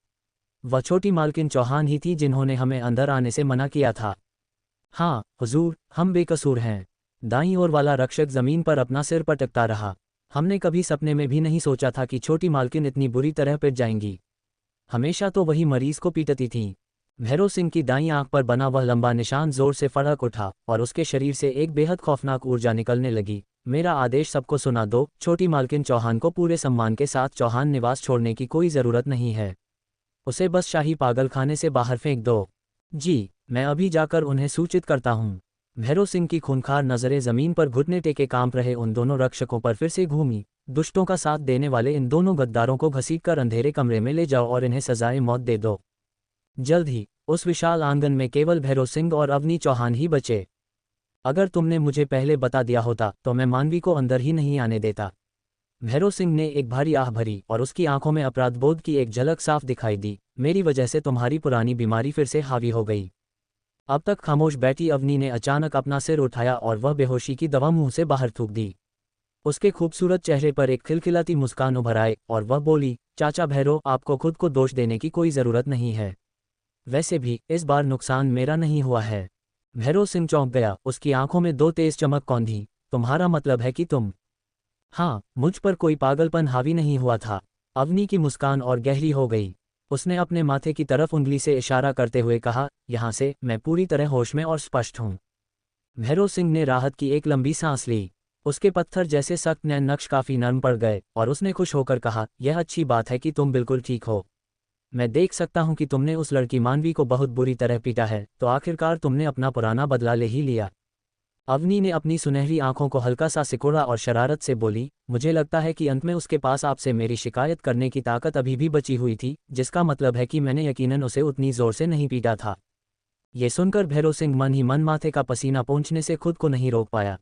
वह छोटी मालकिन चौहान ही थी जिन्होंने हमें अंदर आने से मना किया था। हाँ हुजूर, हम बेकसूर हैं। दाईं ओर वाला रक्षक जमीन पर अपना सिर पटकता रहा। हमने कभी सपने में भी नहीं सोचा था कि छोटी मालकिन इतनी बुरी तरह पिट जाएंगी। हमेशा तो वही मरीज को पीटती थीं। भैरव सिंह की दाईं आंख पर बना वह लंबा निशान जोर से फड़क उठा और उसके शरीर से एक बेहद खौफनाक ऊर्जा निकलने लगी। मेरा आदेश सबको सुना दो, छोटी मालकिन चौहान को पूरे सम्मान के साथ चौहान निवास छोड़ने की कोई ज़रूरत नहीं है। उसे बस शाही पागलखाने से बाहर फेंक दो। जी, मैं अभी जाकर उन्हें सूचित करता हूँ। भैरव सिंह की खूंखार नज़रें ज़मीन पर घुटने टेके कांप रहे उन दोनों रक्षकों पर फिर से घूमी। दुष्टों का साथ देने वाले इन दोनों गद्दारों को घसीटकर अंधेरे कमरे में ले जाओ और इन्हें सजाए मौत दे दो। जल्द ही उस विशाल आंगन में केवल भैरव सिंह और अवनी चौहान ही बचे। अगर तुमने मुझे पहले बता दिया होता तो मैं मानवी को अंदर ही नहीं आने देता। भैरव सिंह ने एक भारी आह भरी और उसकी आंखों में अपराधबोध की एक झलक साफ दिखाई दी। मेरी वजह से तुम्हारी पुरानी बीमारी फिर से हावी हो गई। अब तक खामोश बैठी अवनी ने अचानक अपना सिर उठाया और वह बेहोशी की दवा मुंह से बाहर थूक दी। उसके खूबसूरत चेहरे पर एक खिलखिलाती मुस्कान उभर आई और वह बोली, चाचा भैरव, आपको खुद को दोष देने की कोई ज़रूरत नहीं है। वैसे भी इस बार नुकसान मेरा नहीं हुआ है। भैरव सिंह चौंक गया। उसकी आंखों में दो तेज चमक कौंधी। तुम्हारा मतलब है कि तुम? हाँ, मुझ पर कोई पागलपन हावी नहीं हुआ था। अवनी की मुस्कान और गहरी हो गई। उसने अपने माथे की तरफ उंगली से इशारा करते हुए कहा, यहाँ से मैं पूरी तरह होश में और स्पष्ट हूँ। भैरव सिंह ने राहत की एक लंबी सांस ली। उसके पत्थर जैसे सख्त नैन नक्श काफी नरम पड़ गए और उसने खुश होकर कहा, यह अच्छी बात है कि तुम बिल्कुल ठीक हो। मैं देख सकता हूं कि तुमने उस लड़की मानवी को बहुत बुरी तरह पीटा है, तो आखिरकार तुमने अपना पुराना बदला ले ही लिया। अवनी ने अपनी सुनहरी आंखों को हल्का सा सिकोड़ा और शरारत से बोली, मुझे लगता है कि अंत में उसके पास आपसे मेरी शिकायत करने की ताकत अभी भी बची हुई थी, जिसका मतलब है कि मैंने यकीनन उसे उतनी जोर से नहीं पीटा था। ये सुनकर भैरव सिंह मन ही मन माथे का पसीना पोंछने से खुद को नहीं रोक पाया।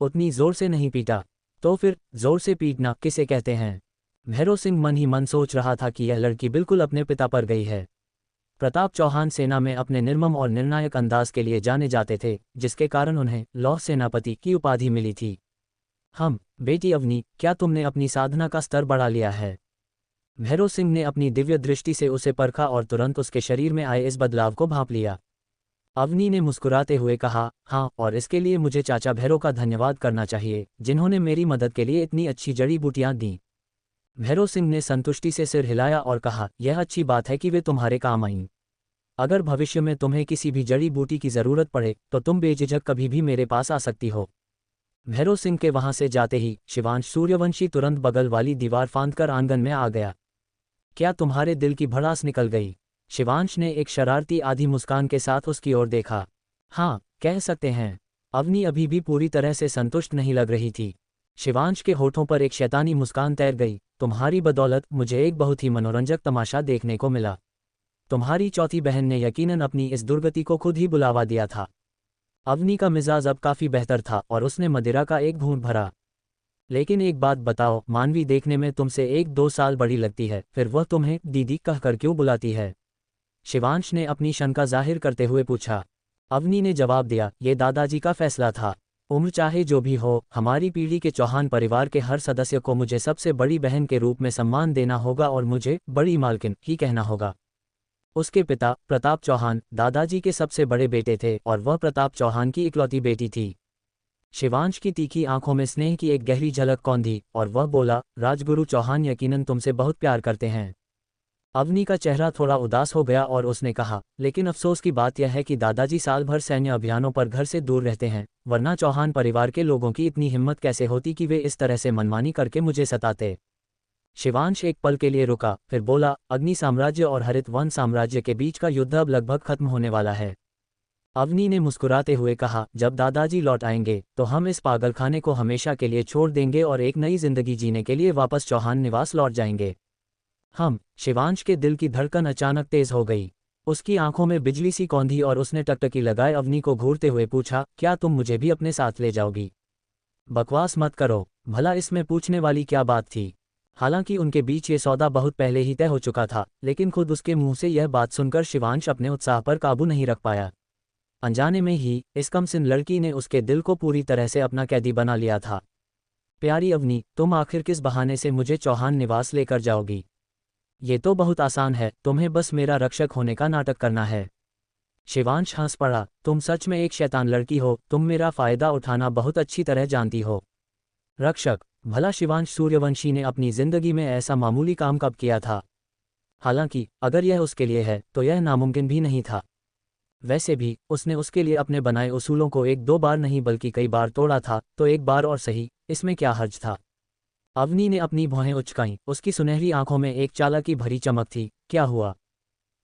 उतनी जोर से नहीं पीटा? तो फिर जोर से पीटना किसे कहते हैं? भैरव सिंह मन ही मन सोच रहा था कि यह लड़की बिल्कुल अपने पिता पर गई है। प्रताप चौहान सेना में अपने निर्मम और निर्णायक अंदाज के लिए जाने जाते थे, जिसके कारण उन्हें लौह सेनापति की उपाधि मिली थी। हम बेटी अवनी, क्या तुमने अपनी साधना का स्तर बढ़ा लिया है? भैरव सिंह ने अपनी दिव्य दृष्टि से उसे परखा और तुरंत उसके शरीर में आए इस बदलाव को भांप लिया। अवनी ने मुस्कुराते हुए कहा, हाँ, और इसके लिए मुझे चाचा भैरव का धन्यवाद करना चाहिए, जिन्होंने मेरी मदद के लिए इतनी अच्छी जड़ी बूटियां दी। भैरव सिंह ने संतुष्टि से सिर हिलाया और कहा, यह अच्छी बात है कि वे तुम्हारे काम आईं। अगर भविष्य में तुम्हें किसी भी जड़ी बूटी की जरूरत पड़े तो तुम बेझिझक कभी भी मेरे पास आ सकती हो। भैरव सिंह के वहां से जाते ही शिवांश सूर्यवंशी तुरंत बगल वाली दीवार फांदकर आंगन में आ गया। क्या तुम्हारे दिल की भड़ास निकल गई? शिवांश ने एक शरारती आधी मुस्कान के साथ उसकी ओर देखा। हाँ, कह सकते हैं। अवनी अभी भी पूरी तरह से संतुष्ट नहीं लग रही थी। शिवांश के होठों पर एक शैतानी मुस्कान तैर गई। तुम्हारी बदौलत मुझे एक बहुत ही मनोरंजक तमाशा देखने को मिला। तुम्हारी चौथी बहन ने यकीनन अपनी इस दुर्गति को खुद ही बुलावा दिया था। अवनी का मिजाज अब काफी बेहतर था और उसने मदिरा का एक घूंट भरा। लेकिन एक बात बताओ, मानवी देखने में तुमसे 1-2 साल बड़ी लगती है, फिर वह तुम्हें दीदी कहकर क्यों बुलाती है? शिवांश ने अपनी शंका जाहिर करते हुए पूछा। अवनी ने जवाब दिया, ये दादाजी का फैसला था। उम्र चाहे जो भी हो, हमारी पीढ़ी के चौहान परिवार के हर सदस्य को मुझे सबसे बड़ी बहन के रूप में सम्मान देना होगा और मुझे बड़ी मालकिन ही कहना होगा। उसके पिता प्रताप चौहान दादाजी के सबसे बड़े बेटे थे और वह प्रताप चौहान की इकलौती बेटी थी। शिवांश की तीखी आंखों में स्नेह की एक गहरी झलक कौंधी और वह बोला, राजगुरु चौहान यकीनन तुमसे बहुत प्यार करते हैं। अवनी का चेहरा थोड़ा उदास हो गया और उसने कहा, लेकिन अफसोस की बात यह है कि दादाजी साल भर सैन्य अभियानों पर घर से दूर रहते हैं, वरना चौहान परिवार के लोगों की इतनी हिम्मत कैसे होती कि वे इस तरह से मनमानी करके मुझे सताते। शिवांश एक पल के लिए रुका, फिर बोला, अग्नि साम्राज्य और हरित वन साम्राज्य के बीच का युद्ध अब लगभग खत्म होने वाला है। अवनी ने मुस्कुराते हुए कहा, जब दादाजी लौट आएंगे तो हम इस पागलखाने को हमेशा के लिए छोड़ देंगे और एक नई जिंदगी जीने के लिए वापस चौहान निवास लौट जाएंगे। शिवांश के दिल की धड़कन अचानक तेज हो गई। उसकी आंखों में बिजली सी कौंधी और उसने टकटकी लगाए अवनी को घूरते हुए पूछा, क्या तुम मुझे भी अपने साथ ले जाओगी? बकवास मत करो, भला इसमें पूछने वाली क्या बात थी? हालांकि उनके बीच ये सौदा बहुत पहले ही तय हो चुका था, लेकिन खुद उसके मुंह से यह बात सुनकर शिवांश अपने उत्साह पर काबू नहीं रख पाया। अनजाने में ही इस कमसिन लड़की ने उसके दिल को पूरी तरह से अपना कैदी बना लिया था। प्यारी अवनी, तुम आखिर किस बहाने से मुझे चौहान निवास लेकर जाओगी? ये तो बहुत आसान है, तुम्हें बस मेरा रक्षक होने का नाटक करना है। शिवांश हंस पड़ा, तुम सच में एक शैतान लड़की हो, तुम मेरा फायदा उठाना बहुत अच्छी तरह जानती हो। रक्षक? भला शिवांश सूर्यवंशी ने अपनी जिंदगी में ऐसा मामूली काम कब किया था? हालांकि अगर यह उसके लिए है तो यह नामुमकिन भी नहीं था। वैसे भी उसने उसके लिए अपने बनाए उसूलों को 1-2 बार नहीं बल्कि कई बार तोड़ा था, तो एक बार और सही, इसमें क्या हर्ज था? अवनी ने अपनी भौहें उचकाईं, उसकी सुनहरी आंखों में एक चालाकी भरी चमक थी। क्या हुआ?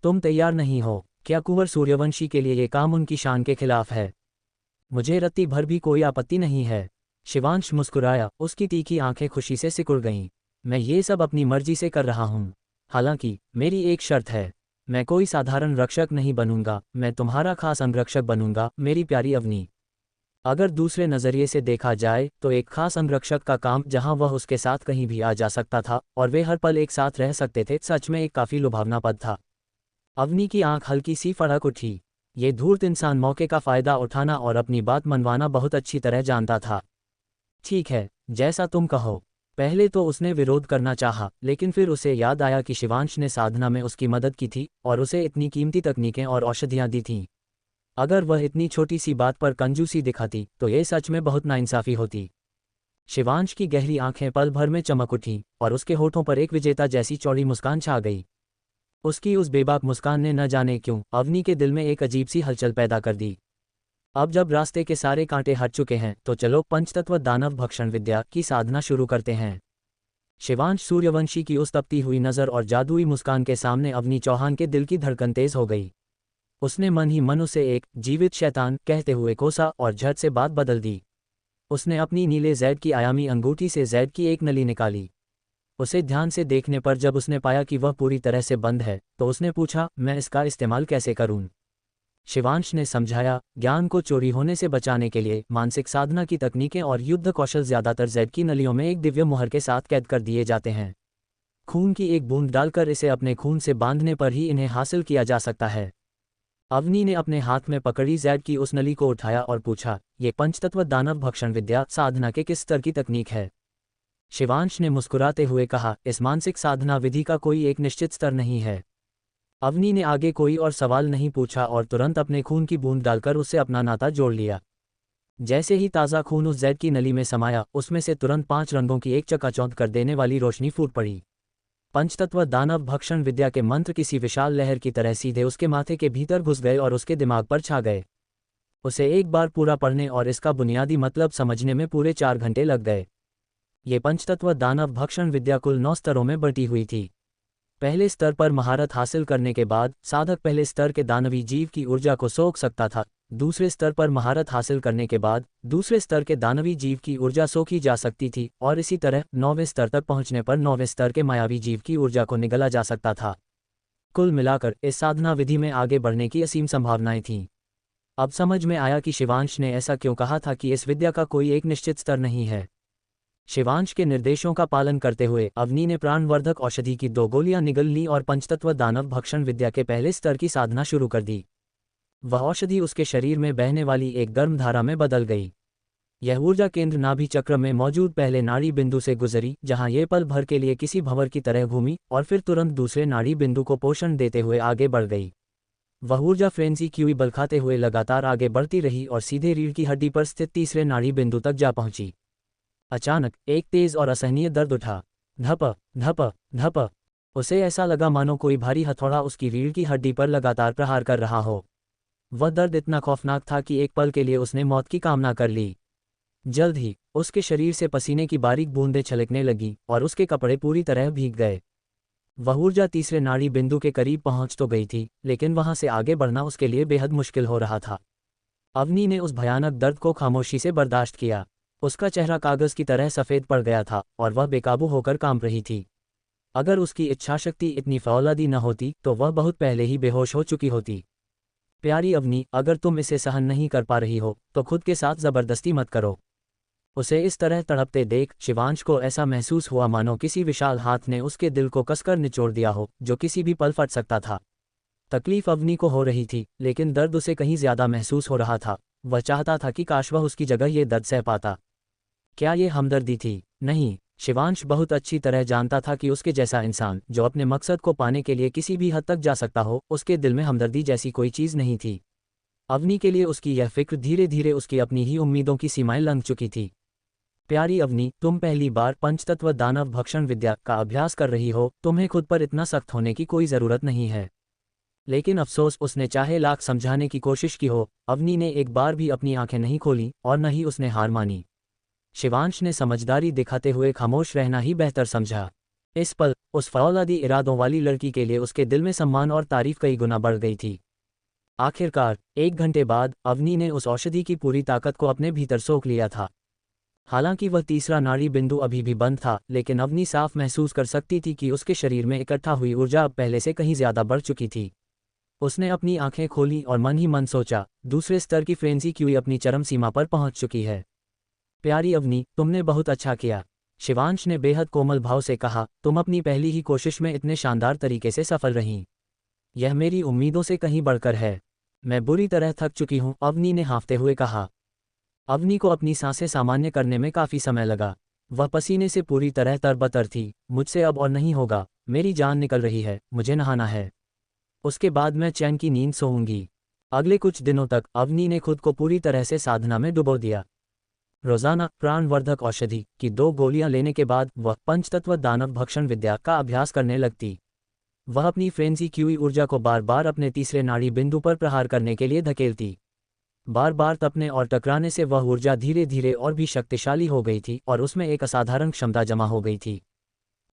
तुम तैयार नहीं हो? क्या कुंवर सूर्यवंशी के लिए ये काम उनकी शान के खिलाफ है? मुझे रत्ती भर भी कोई आपत्ति नहीं है। शिवांश मुस्कुराया, उसकी तीखी आंखें खुशी से सिकुड़ गईं। मैं ये सब अपनी मर्जी से कर रहा हूँ। हालांकि मेरी एक शर्त है, मैं कोई साधारण रक्षक नहीं बनूंगा, मैं तुम्हारा खास अंगरक्षक बनूंगा, मेरी प्यारी अवनी। अगर दूसरे नज़रिए से देखा जाए तो एक खास अंगरक्षक का काम जहां वह उसके साथ कहीं भी आ जा सकता था और वे हर पल एक साथ रह सकते थे, सच में एक काफ़ी लुभावना पद था। अवनी की आंख हल्की सी फड़क उठी। ये धूर्त इंसान मौके का फ़ायदा उठाना और अपनी बात मनवाना बहुत अच्छी तरह जानता था। ठीक है, जैसा तुम कहो। पहले तो उसने विरोध करना चाहा, लेकिन फिर उसे याद आया कि शिवांश ने साधना में उसकी मदद की थी और उसे इतनी कीमती तकनीकें और औषधियां दी थीं। अगर वह इतनी छोटी सी बात पर कंजूसी दिखाती तो ये सच में बहुत नाइंसाफ़ी होती। शिवांश की गहरी आंखें पल भर में चमक उठीं और उसके होठों पर एक विजेता जैसी चौड़ी मुस्कान छा गई। उसकी उस बेबाक मुस्कान ने न जाने क्यों अवनी के दिल में एक अजीब सी हलचल पैदा कर दी। अब जब रास्ते के सारे कांटे हट चुके हैं तो चलो पंचतत्व दानव भक्षण विद्या की साधना शुरू करते हैं। शिवांश सूर्यवंशी की उस तपती हुई नज़र और जादुई मुस्कान के सामने अवनी चौहान के दिल की धड़कन तेज हो गई। उसने मन ही मन उसे एक जीवित शैतान कहते हुए कोसा और झट से बात बदल दी। उसने अपनी नीले जैड की आयामी अंगूठी से जैड की एक नली निकाली। उसे ध्यान से देखने पर जब उसने पाया कि वह पूरी तरह से बंद है तो उसने पूछा, मैं इसका इस्तेमाल कैसे करूं? शिवांश ने समझाया, ज्ञान को चोरी होने से बचाने के लिए मानसिक साधना की तकनीकें और युद्ध कौशल ज्यादातर जैड की नलियों में एक दिव्य मुहर के साथ कैद कर दिए जाते हैं। खून की एक बूंद डालकर इसे अपने खून से बांधने पर ही इन्हें हासिल किया जा सकता है। अवनी ने अपने हाथ में पकड़ी जैड की उस नली को उठाया और पूछा, ये पंचतत्व दानव भक्षण विद्या साधना के किस स्तर की तकनीक है? शिवांश ने मुस्कुराते हुए कहा, इस मानसिक साधना विधि का कोई एक निश्चित स्तर नहीं है। अवनी ने आगे कोई और सवाल नहीं पूछा और तुरंत अपने खून की बूंद डालकर उससे अपना नाता जोड़ लिया। जैसे ही ताज़ा खून उस जैद की नली में समाया, उसमें से तुरंत 5 रंगों की एक चकाचौंध कर देने वाली रोशनी फूट पड़ी। पंचतत्व दानव भक्षण विद्या के मंत्र किसी विशाल लहर की तरह सीधे उसके माथे के भीतर घुस गए और उसके दिमाग पर छा गए। उसे एक बार पूरा पढ़ने और इसका बुनियादी मतलब समझने में पूरे 4 घंटे लग गए। ये पंचतत्व दानव भक्षण विद्या कुल 9 स्तरों में बंटी हुई थी। पहले स्तर पर महारत हासिल करने के बाद साधक पहले स्तर के दानवी जीव की ऊर्जा को सोख सकता था। दूसरे स्तर पर महारत हासिल करने के बाद दूसरे स्तर के दानवी जीव की ऊर्जा सोखी जा सकती थी और इसी तरह 9वें स्तर तक पहुंचने पर 9वें स्तर के मायावी जीव की ऊर्जा को निगला जा सकता था। कुल मिलाकर इस साधना विधि में आगे बढ़ने की असीम संभावनाएं थीं। अब समझ में आया कि शिवांश ने ऐसा क्यों कहा था कि इस विद्या का कोई एक निश्चित स्तर नहीं है। शिवांश के निर्देशों का पालन करते हुए अवनी ने प्राणवर्धक औषधि की 2 गोलियां निगल ली और पंचतत्व दानव भक्षण विद्या के पहले स्तर की साधना शुरू कर दी। वह औषधि उसके शरीर में बहने वाली एक गर्म धारा में बदल गई। यह ऊर्जा केंद्र नाभि चक्र में मौजूद पहले नाड़ी बिंदु से गुजरी, जहां ये पल भर के लिए किसी भंवर की तरह घूमी और फिर तुरंत दूसरे नाड़ी बिंदु को पोषण देते हुए आगे बढ़ गई। वह ऊर्जा फ्रेंजी क्यूई बल खाते हुए लगातार आगे बढ़ती रही और सीधे रीढ़ की हड्डी पर स्थित तीसरे नाड़ी बिंदु तक जा पहुंची। अचानक एक तेज और असहनीय दर्द उठा। धप धप धप। उसे ऐसा लगा मानो कोई भारी हथौड़ा उसकी रीढ़ की हड्डी पर लगातार प्रहार कर रहा हो। वह दर्द इतना खौफनाक था कि एक पल के लिए उसने मौत की कामना कर ली। जल्द ही उसके शरीर से पसीने की बारीक बूंदें छलकने लगीं और उसके कपड़े पूरी तरह भीग गए। वह ऊर्जा तीसरे नाड़ी बिंदु के करीब पहुंच तो गई थी, लेकिन वहां से आगे बढ़ना उसके लिए बेहद मुश्किल हो रहा था। अवनी ने उस भयानक दर्द को खामोशी से बर्दाश्त किया। उसका चेहरा कागज की तरह सफ़ेद पड़ गया था और वह बेकाबू होकर कांप रही थी। अगर उसकी इच्छाशक्ति इतनी फौलादी न होती तो वह बहुत पहले ही बेहोश हो चुकी होती। प्यारी अवनी, अगर तुम इसे सहन नहीं कर पा रही हो तो खुद के साथ ज़बरदस्ती मत करो। उसे इस तरह तड़पते देख शिवांश को ऐसा महसूस हुआ मानो किसी विशाल हाथ ने उसके दिल को कसकर निचोड़ दिया हो, जो किसी भी पल फट सकता था। तकलीफ अवनी को हो रही थी, लेकिन दर्द उसे कहीं ज्यादा महसूस हो रहा था। वह चाहता था कि काश वह उसकी जगह ये दर्द सह पाता। क्या ये हमदर्दी थी? नहीं। शिवांश बहुत अच्छी तरह जानता था कि उसके जैसा इंसान जो अपने मकसद को पाने के लिए किसी भी हद तक जा सकता हो, उसके दिल में हमदर्दी जैसी कोई चीज़ नहीं थी। अवनी के लिए उसकी यह फिक्र धीरे धीरे उसकी अपनी ही उम्मीदों की सीमाएं लंघ चुकी थी। प्यारी अवनी, तुम पहली बार पंचतत्व दानव भक्षण विद्या का अभ्यास कर रही हो, तुम्हें खुद पर इतना सख्त होने की कोई ज़रूरत नहीं है। लेकिन अफसोस, उसने चाहे लाख समझाने की कोशिश की हो, अवनी ने एक बार भी अपनी आंखें नहीं खोली और न ही उसने हार मानी। शिवांश ने समझदारी दिखाते हुए खामोश रहना ही बेहतर समझा। इस पल उस फौलादी इरादों वाली लड़की के लिए उसके दिल में सम्मान और तारीफ कई गुना बढ़ गई थी। आखिरकार 1 घंटे बाद अवनी ने उस औषधि की पूरी ताकत को अपने भीतर सोख लिया था। हालांकि वह तीसरा नाड़ी बिंदु अभी भी बंद था, लेकिन अवनी साफ महसूस कर सकती थी कि उसके शरीर में इकट्ठा हुई ऊर्जा अब पहले से कहीं ज्यादा बढ़ चुकी थी। उसने अपनी आंखें खोली और मन ही मन सोचा, दूसरे स्तर की फ्रेंजी क्यूई अपनी चरम सीमा पर पहुंच चुकी है। प्यारी अवनी, तुमने बहुत अच्छा किया। शिवांश ने बेहद कोमल भाव से कहा, तुम अपनी पहली ही कोशिश में इतने शानदार तरीके से सफल रहीं। यह मेरी उम्मीदों से कहीं बढ़कर है। मैं बुरी तरह थक चुकी हूँ, अवनी ने हाँफते हुए कहा। अवनी को अपनी सांसें सामान्य करने में काफ़ी समय लगा। वह पसीने से पूरी तरह तरबतर थी। मुझसे अब और नहीं होगा, मेरी जान निकल रही है, मुझे नहाना है। उसके बाद मैं चैन की नींद सोऊंगी। अगले कुछ दिनों तक अवनी ने खुद को पूरी तरह से साधना में डुबो दिया। रोजाना प्राणवर्धक औषधि की 2 गोलियां लेने के बाद वह पंचतत्व दानव भक्षण विद्या का अभ्यास करने लगती। वह अपनी फ्रेंजी क्यूई ऊर्जा को बार बार अपने तीसरे नाड़ी बिंदु पर प्रहार करने के लिए धकेलती। बार बार तपने और टकराने से वह ऊर्जा धीरे धीरे और भी शक्तिशाली हो गई थी और उसमें एक असाधारण क्षमता जमा हो गई थी।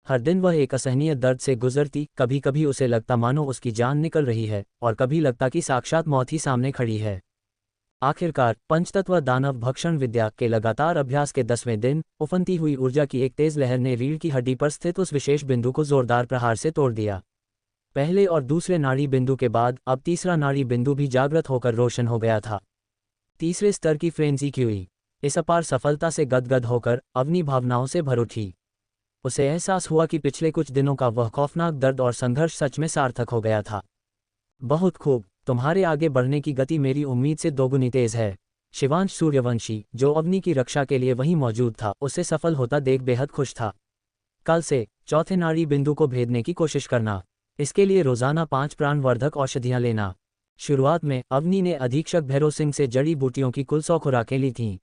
हर दिन वह एक असहनीय दर्द से गुजरती। कभी कभी उसे लगता मानो उसकी जान निकल रही है और कभी लगता कि साक्षात मौत ही सामने खड़ी है। आखिरकार पंचतत्व दानव भक्षण विद्या के लगातार अभ्यास के 10वें दिन उफनती हुई ऊर्जा की एक तेज लहर ने रीढ़ की हड्डी पर स्थित उस विशेष बिंदु को जोरदार प्रहार से तोड़ दिया। पहले और दूसरे नाड़ी बिंदु के बाद अब तीसरा नाड़ी बिंदु भी जागृत होकर रोशन हो गया था। तीसरे स्तर की फ्रेंजी क्यूई इस अपार सफलता से गदगद होकर अवनी भावनाओं से भर उठी। उसे एहसास हुआ कि पिछले कुछ दिनों का वह खौफनाक दर्द और संघर्ष सच में सार्थक हो गया था। बहुत खूब, तुम्हारे आगे बढ़ने की गति मेरी उम्मीद से दोगुनी तेज है। शिवांश सूर्यवंशी, जो अवनी की रक्षा के लिए वहीं मौजूद था, उसे सफल होता देख बेहद खुश था। कल से चौथे नाड़ी बिंदु को भेदने की कोशिश करना। इसके लिए रोजाना 5 प्राणवर्धक औषधियां लेना। शुरुआत में अवनी ने अधीक्षक भैरव सिंह से जड़ी बूटियों की कुल 100 खुराकें ली थीं।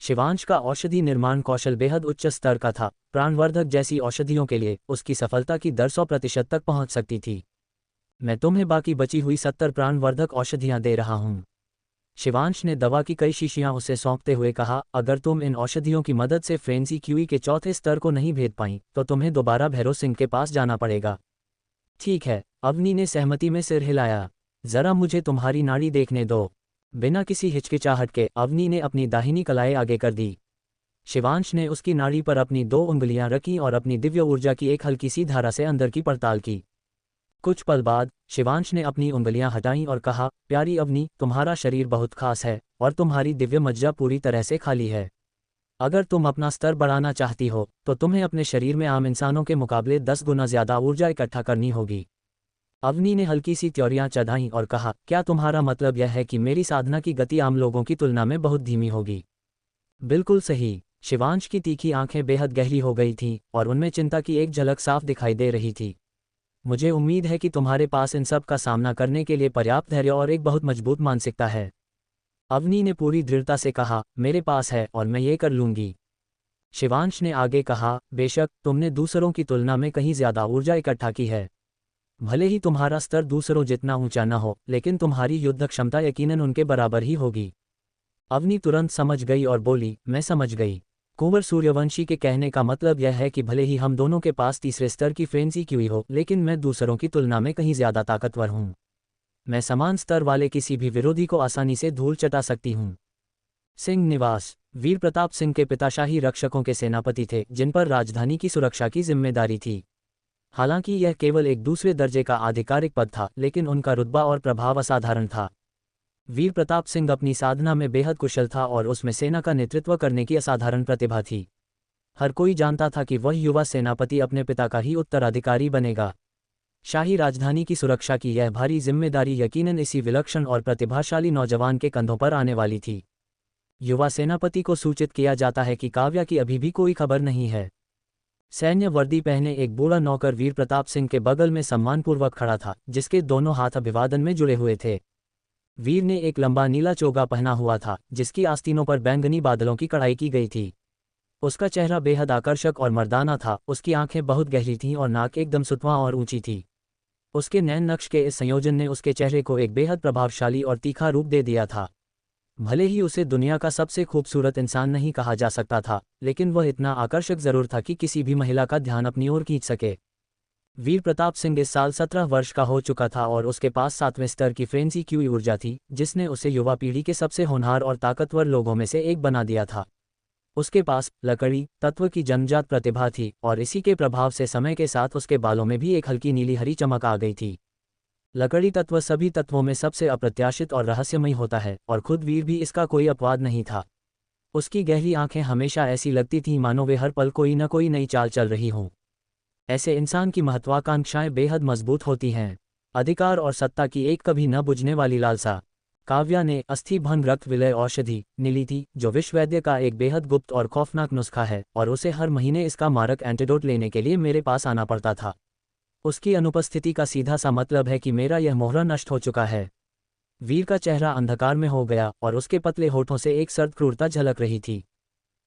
शिवांश का औषधि निर्माण कौशल बेहद उच्च स्तर का था। प्राणवर्धक जैसी औषधियों के लिए उसकी सफलता की दर 100% तक पहुंच सकती थी। मैं तुम्हें बाकी बची हुई 70 प्राणवर्धक औषधियां दे रहा हूं। शिवांश ने दवा की कई शीशियां उसे सौंपते हुए कहा, अगर तुम इन औषधियों की मदद से फ्रेंजी क्यूई के चौथे स्तर को नहीं भेद पाई तो तुम्हें दोबारा भैरव सिंह के पास जाना पड़ेगा। ठीक है, अवनी ने सहमति में सिर हिलाया। जरा मुझे तुम्हारी नाड़ी देखने दो। बिना किसी हिचकिचाहट के अवनी ने अपनी दाहिनी कलाई आगे कर दी। शिवांश ने उसकी नाड़ी पर अपनी 2 उंगलियां रखीं और अपनी दिव्य ऊर्जा की एक हल्की सी धारा से अंदर की पड़ताल की। कुछ पल बाद शिवांश ने अपनी उंगलियां हटाईं और कहा, प्यारी अवनी, तुम्हारा शरीर बहुत खास है और तुम्हारी दिव्य मज्जा पूरी तरह से खाली है। अगर तुम अपना स्तर बढ़ाना चाहती हो तो तुम्हें अपने शरीर में आम इंसानों के मुकाबले 10 गुना ज्यादा ऊर्जा इकट्ठा करनी होगी। अवनी ने हल्की सी त्योरियां चढ़ाईं और कहा, क्या तुम्हारा मतलब यह है कि मेरी साधना की गति आम लोगों की तुलना में बहुत धीमी होगी? बिल्कुल सही। शिवांश की तीखी आंखें बेहद गहरी हो गई थीं और उनमें चिंता की एक झलक साफ दिखाई दे रही थी। मुझे उम्मीद है कि तुम्हारे पास इन सब का सामना करने के लिए पर्याप्त धैर्य और एक बहुत मजबूत मानसिकता है। अवनी ने पूरी दृढ़ता से कहा, मेरे पास है और मैं ये कर लूंगी। शिवांश ने आगे कहा, बेशक तुमने दूसरों की तुलना में कहीं ज्यादा ऊर्जा इकट्ठा की है। भले ही तुम्हारा स्तर दूसरों जितना ऊंचा न हो, लेकिन तुम्हारी युद्ध क्षमता यकीनन उनके बराबर ही होगी। अवनी तुरंत समझ गई और बोली, मैं समझ गई। कुंवर सूर्यवंशी के कहने का मतलब यह है कि भले ही हम दोनों के पास तीसरे स्तर की फ्रेंजी क्यूई हो, लेकिन मैं दूसरों की तुलना में कहीं ज्यादा ताकतवर हूं। मैं समान स्तर वाले किसी भी विरोधी को आसानी से धूल चटा सकती हूं। सिंह निवास। वीर प्रताप सिंह के पिता शाही रक्षकों के सेनापति थे, जिन पर राजधानी की सुरक्षा की जिम्मेदारी थी। हालांकि यह केवल एक दूसरे दर्जे का आधिकारिक पद था, लेकिन उनका रुतबा और प्रभाव असाधारण था। वीर प्रताप सिंह अपनी साधना में बेहद कुशल था और उसमें सेना का नेतृत्व करने की असाधारण प्रतिभा थी। हर कोई जानता था कि वह युवा सेनापति अपने पिता का ही उत्तराधिकारी बनेगा। शाही राजधानी की सुरक्षा की यह भारी जिम्मेदारी यकीनन इसी विलक्षण और प्रतिभाशाली नौजवान के कंधों पर आने वाली थी। युवा सेनापति को सूचित किया जाता है कि काव्या की अभी भी कोई खबर नहीं है। सैन्य वर्दी पहने एक बूढ़ा नौकर वीर प्रताप सिंह के बगल में सम्मानपूर्वक खड़ा था, जिसके दोनों हाथ अभिवादन में जुड़े हुए थे। वीर ने एक लंबा नीला चोगा पहना हुआ था, जिसकी आस्तीनों पर बैंगनी बादलों की कढ़ाई की गई थी। उसका चेहरा बेहद आकर्षक और मर्दाना था। उसकी आंखें बहुत गहरी थीं और नाक एकदम सुतवां और ऊंची थी। उसके नैन नक्श के इस संयोजन ने उसके चेहरे को एक बेहद प्रभावशाली और तीखा रूप दे दिया था। भले ही उसे दुनिया का सबसे खूबसूरत इंसान नहीं कहा जा सकता था, लेकिन वह इतना आकर्षक जरूर था कि किसी भी महिला का ध्यान अपनी ओर खींच सके। वीर प्रताप सिंह इस साल 17 वर्ष का हो चुका था और उसके पास 7वें स्तर की फ्रेंजी क्यूई ऊर्जा थी, जिसने उसे युवा पीढ़ी के सबसे होनहार और ताकतवर लोगों में से एक बना दिया था। उसके पास लकड़ी तत्व की जन्मजात प्रतिभा थी और इसी के प्रभाव से समय के साथ उसके बालों में भी एक हल्की नीली हरी चमक आ गई थी। लकड़ी तत्व सभी तत्वों में सबसे अप्रत्याशित और रहस्यमयी होता है और खुद वीर भी इसका कोई अपवाद नहीं था। उसकी गहरी आंखें हमेशा ऐसी लगती थीं मानो वे हर पल कोई न कोई नई चाल चल रही हों। ऐसे इंसान की महत्वाकांक्षाएं बेहद मजबूत होती हैं। अधिकार और सत्ता की एक कभी न बुझने वाली लालसा। काव्या ने अस्थि भंग रक्त विलय औषधि नीली थी, जो विश्ववैद्य का एक बेहद गुप्त और खौफनाक नुस्खा है और उसे हर महीने इसका मारक एंटीडोट लेने के लिए मेरे पास आना पड़ता था। उसकी अनुपस्थिति का सीधा सा मतलब है कि मेरा यह मोहरा नष्ट हो चुका है। वीर का चेहरा अंधकार में हो गया और उसके पतले होठों से एक सर्द क्रूरता झलक रही थी।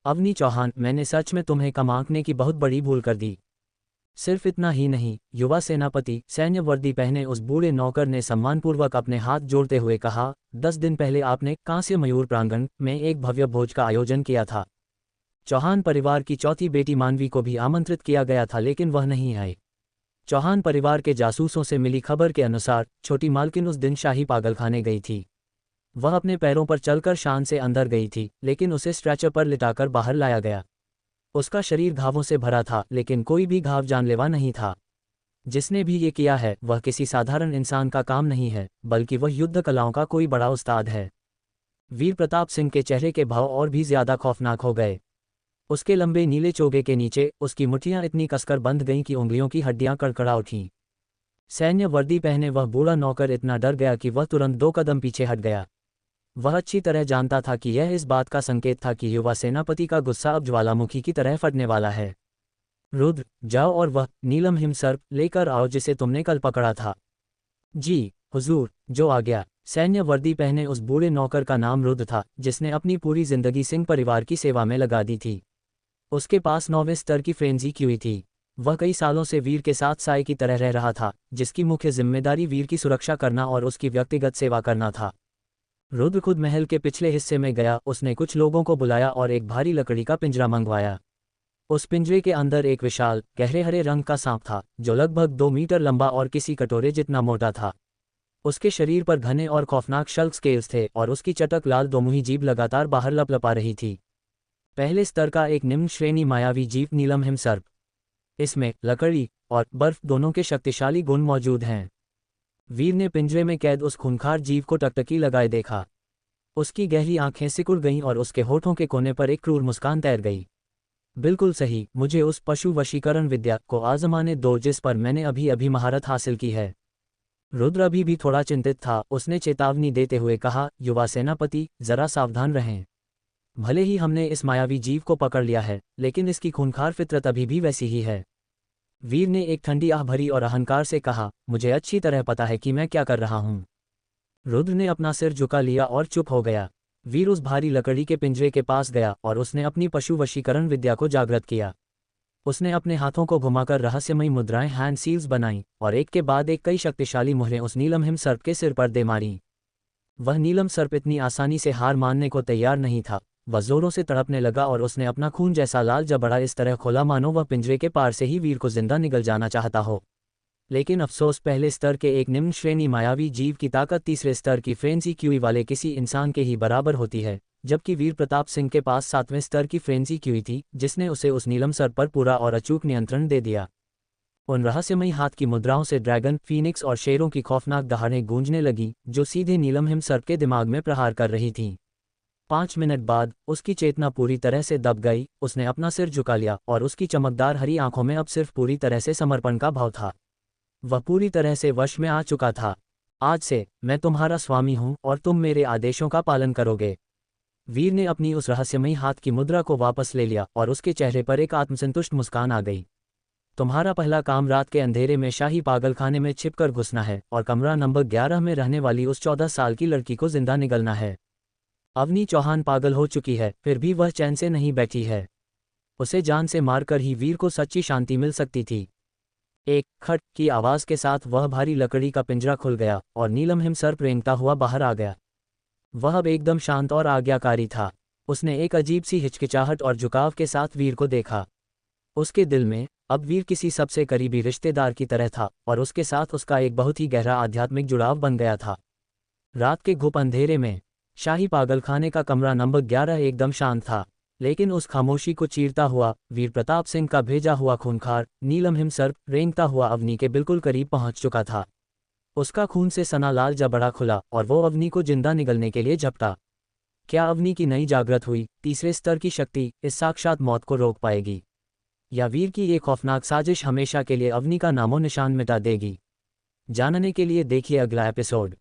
अवनी चौहान, मैंने सच में तुम्हें कम आंकने की बहुत बड़ी भूल कर दी। सिर्फ इतना ही नहीं, युवा सेनापति सैन्य वर्दी पहने उस बूढ़े नौकर ने सम्मानपूर्वक अपने हाथ जोड़ते हुए कहा, 10 दिन पहले आपने कांस्य मयूर प्रांगण में एक भव्य भोज का आयोजन किया था। चौहान परिवार की चौथी बेटी मानवी को भी आमंत्रित किया गया था, लेकिन वह नहीं आई। चौहान परिवार के जासूसों से मिली खबर के अनुसार छोटी मालकिन उस दिन शाही पागलखाने गई थी। वह अपने पैरों पर चलकर शान से अंदर गई थी, लेकिन उसे स्ट्रेचर पर लिटाकर बाहर लाया गया। उसका शरीर घावों से भरा था, लेकिन कोई भी घाव जानलेवा नहीं था। जिसने भी ये किया है वह किसी साधारण इंसान का काम नहीं है, बल्कि वह युद्ध कलाओं का कोई बड़ा उस्ताद है। वीर प्रताप सिंह के चेहरे के भाव और भी ज्यादा खौफनाक हो गए। उसके लंबे नीले चोगे के नीचे उसकी मुट्ठियां इतनी कसकर बंध गईं कि उंगलियों की हड्डियां कड़कड़ा उठीं। सैन्य वर्दी पहने वह बूढ़ा नौकर इतना डर गया कि वह तुरंत 2 कदम पीछे हट गया। वह अच्छी तरह जानता था कि यह इस बात का संकेत था कि युवा सेनापति का गुस्सा अब ज्वालामुखी की तरह फटने वाला है। रुद्र, जाओ और वह नीलम हिमसर्प लेकर आओ जिसे तुमने कल पकड़ा था। जी हुजूर, जो आ गया। सैन्य वर्दी पहने उस बूढ़े नौकर का नाम रुद्र था, जिसने अपनी पूरी जिंदगी सिंह परिवार की सेवा में लगा दी थी। उसके पास 9वें स्तर की फ्रेंजी की हुई थी। वह कई सालों से वीर के साथ साए की तरह रह रहा था, जिसकी मुख्य जिम्मेदारी वीर की सुरक्षा करना और उसकी व्यक्तिगत सेवा करना था। रुद्र खुद महल के पिछले हिस्से में गया, उसने कुछ लोगों को बुलाया और एक भारी लकड़ी का पिंजरा मंगवाया। उस पिंजरे के अंदर एक विशाल गहरे हरे रंग का सांप था, जो लगभग 2 मीटर लंबा और किसी कटोरे जितना मोटा था। उसके शरीर पर घने और खौफनाक शल्क स्केल्स थे और उसकी चटक लाल दोमुही जीभ लगातार बाहर लपलपा रही थी। पहले स्तर का एक निम्न श्रेणी मायावी जीव नीलम हिमसर्प। इसमें लकड़ी और बर्फ दोनों के शक्तिशाली गुण मौजूद हैं। वीर ने पिंजरे में कैद उस खूंखार जीव को टकटकी लगाए देखा। उसकी गहरी आंखें सिकुड़ गईं और उसके होठों के कोने पर एक क्रूर मुस्कान तैर गई। बिल्कुल सही, मुझे उस पशु वशीकरण विद्या को आजमाने दो जिस पर मैंने अभी अभी महारत हासिल की है। रुद्र अभी भी थोड़ा चिंतित था। उसने चेतावनी देते हुए कहा, युवा सेनापति, जरा सावधान रहें। भले ही हमने इस मायावी जीव को पकड़ लिया है, लेकिन इसकी खूंखार फितरत अभी भी वैसी ही है। वीर ने एक ठंडी आह भरी और अहंकार से कहा, मुझे अच्छी तरह पता है कि मैं क्या कर रहा हूं। रुद्र ने अपना सिर झुका लिया और चुप हो गया। वीर उस भारी लकड़ी के पिंजरे के पास गया और उसने अपनी पशु वशीकरण विद्या को जागृत किया। उसने अपने हाथों को घुमाकर रहस्यमयी मुद्राएं हैंड सील्स बनाईं और एक के बाद एक कई शक्तिशाली मुहरें उस नीलम हिम सर्प के सिर पर दे मारीं। वह नीलम सर्प इतनी आसानी से हार मानने को तैयार नहीं था। वह जोरों से तड़पने लगा और उसने अपना खून जैसा लाल जबड़ा इस तरह खोला मानो वह पिंजरे के पार से ही वीर को जिंदा निगल जाना चाहता हो। लेकिन अफसोस, पहले स्तर के एक निम्न श्रेणी मायावी जीव की ताकत तीसरे स्तर की फ्रेंजी क्यूई वाले किसी इंसान के ही बराबर होती है, जबकि वीर प्रताप सिंह के पास 7वें स्तर की फ्रेंजी क्यूई थी, जिसने उसे उस नीलम सर्प पर पूरा और अचूक नियंत्रण दे दिया। उन रहस्यमयी हाथ की मुद्राओं से ड्रैगन, फीनिक्स और शेरों की खौफनाक दहाड़ें गूंजने लगीं, जो सीधे नीलम हिम सर्प के दिमाग में प्रहार कर रही थीं। 5 मिनट बाद उसकी चेतना पूरी तरह से दब गई। उसने अपना सिर झुका लिया और उसकी चमकदार हरी आंखों में अब सिर्फ पूरी तरह से समर्पण का भाव था। वह पूरी तरह से वश में आ चुका था। आज से मैं तुम्हारा स्वामी हूं और तुम मेरे आदेशों का पालन करोगे। वीर ने अपनी उस रहस्यमयी हाथ की मुद्रा को वापस ले लिया और उसके चेहरे पर एक आत्मसंतुष्ट मुस्कान आ गई। तुम्हारा पहला काम रात के अंधेरे में शाही पागलखाने में छिपकर घुसना है और कमरा नंबर 11 में रहने वाली उस 14 साल की लड़की को जिंदा निगलना है। अवनी चौहान पागल हो चुकी है, फिर भी वह चैन से नहीं बैठी है। उसे जान से मारकर ही वीर को सच्ची शांति मिल सकती थी। एक खट की आवाज के साथ वह भारी लकड़ी का पिंजरा खुल गया और नीलम हिम सर्प रेंगता हुआ बाहर आ गया। वह अब एकदम शांत और आज्ञाकारी था। उसने एक अजीब सी हिचकिचाहट और झुकाव के साथ वीर को देखा। उसके दिल में अब वीर किसी सबसे करीबी रिश्तेदार की तरह था और उसके साथ उसका एक बहुत ही गहरा आध्यात्मिक जुड़ाव बन गया था। रात के घुप अंधेरे में शाही पागलखाने का कमरा नंबर 11 एकदम शांत था, लेकिन उस खामोशी को चीरता हुआ वीर प्रताप सिंह का भेजा हुआ खूंखार नीलम हिम सर्प रेंगता हुआ अवनी के बिल्कुल करीब पहुंच चुका था। उसका खून से सना लाल जबड़ा खुला और वो अवनी को जिंदा निगलने के लिए झपटा। क्या अवनी की नई जागृत हुई तीसरे स्तर की शक्ति इस साक्षात मौत को रोक पाएगी, या वीर की ये खौफनाक साजिश हमेशा के लिए अवनी का नामो निशान मिटा देगी? जानने के लिए देखिए अगला एपिसोड।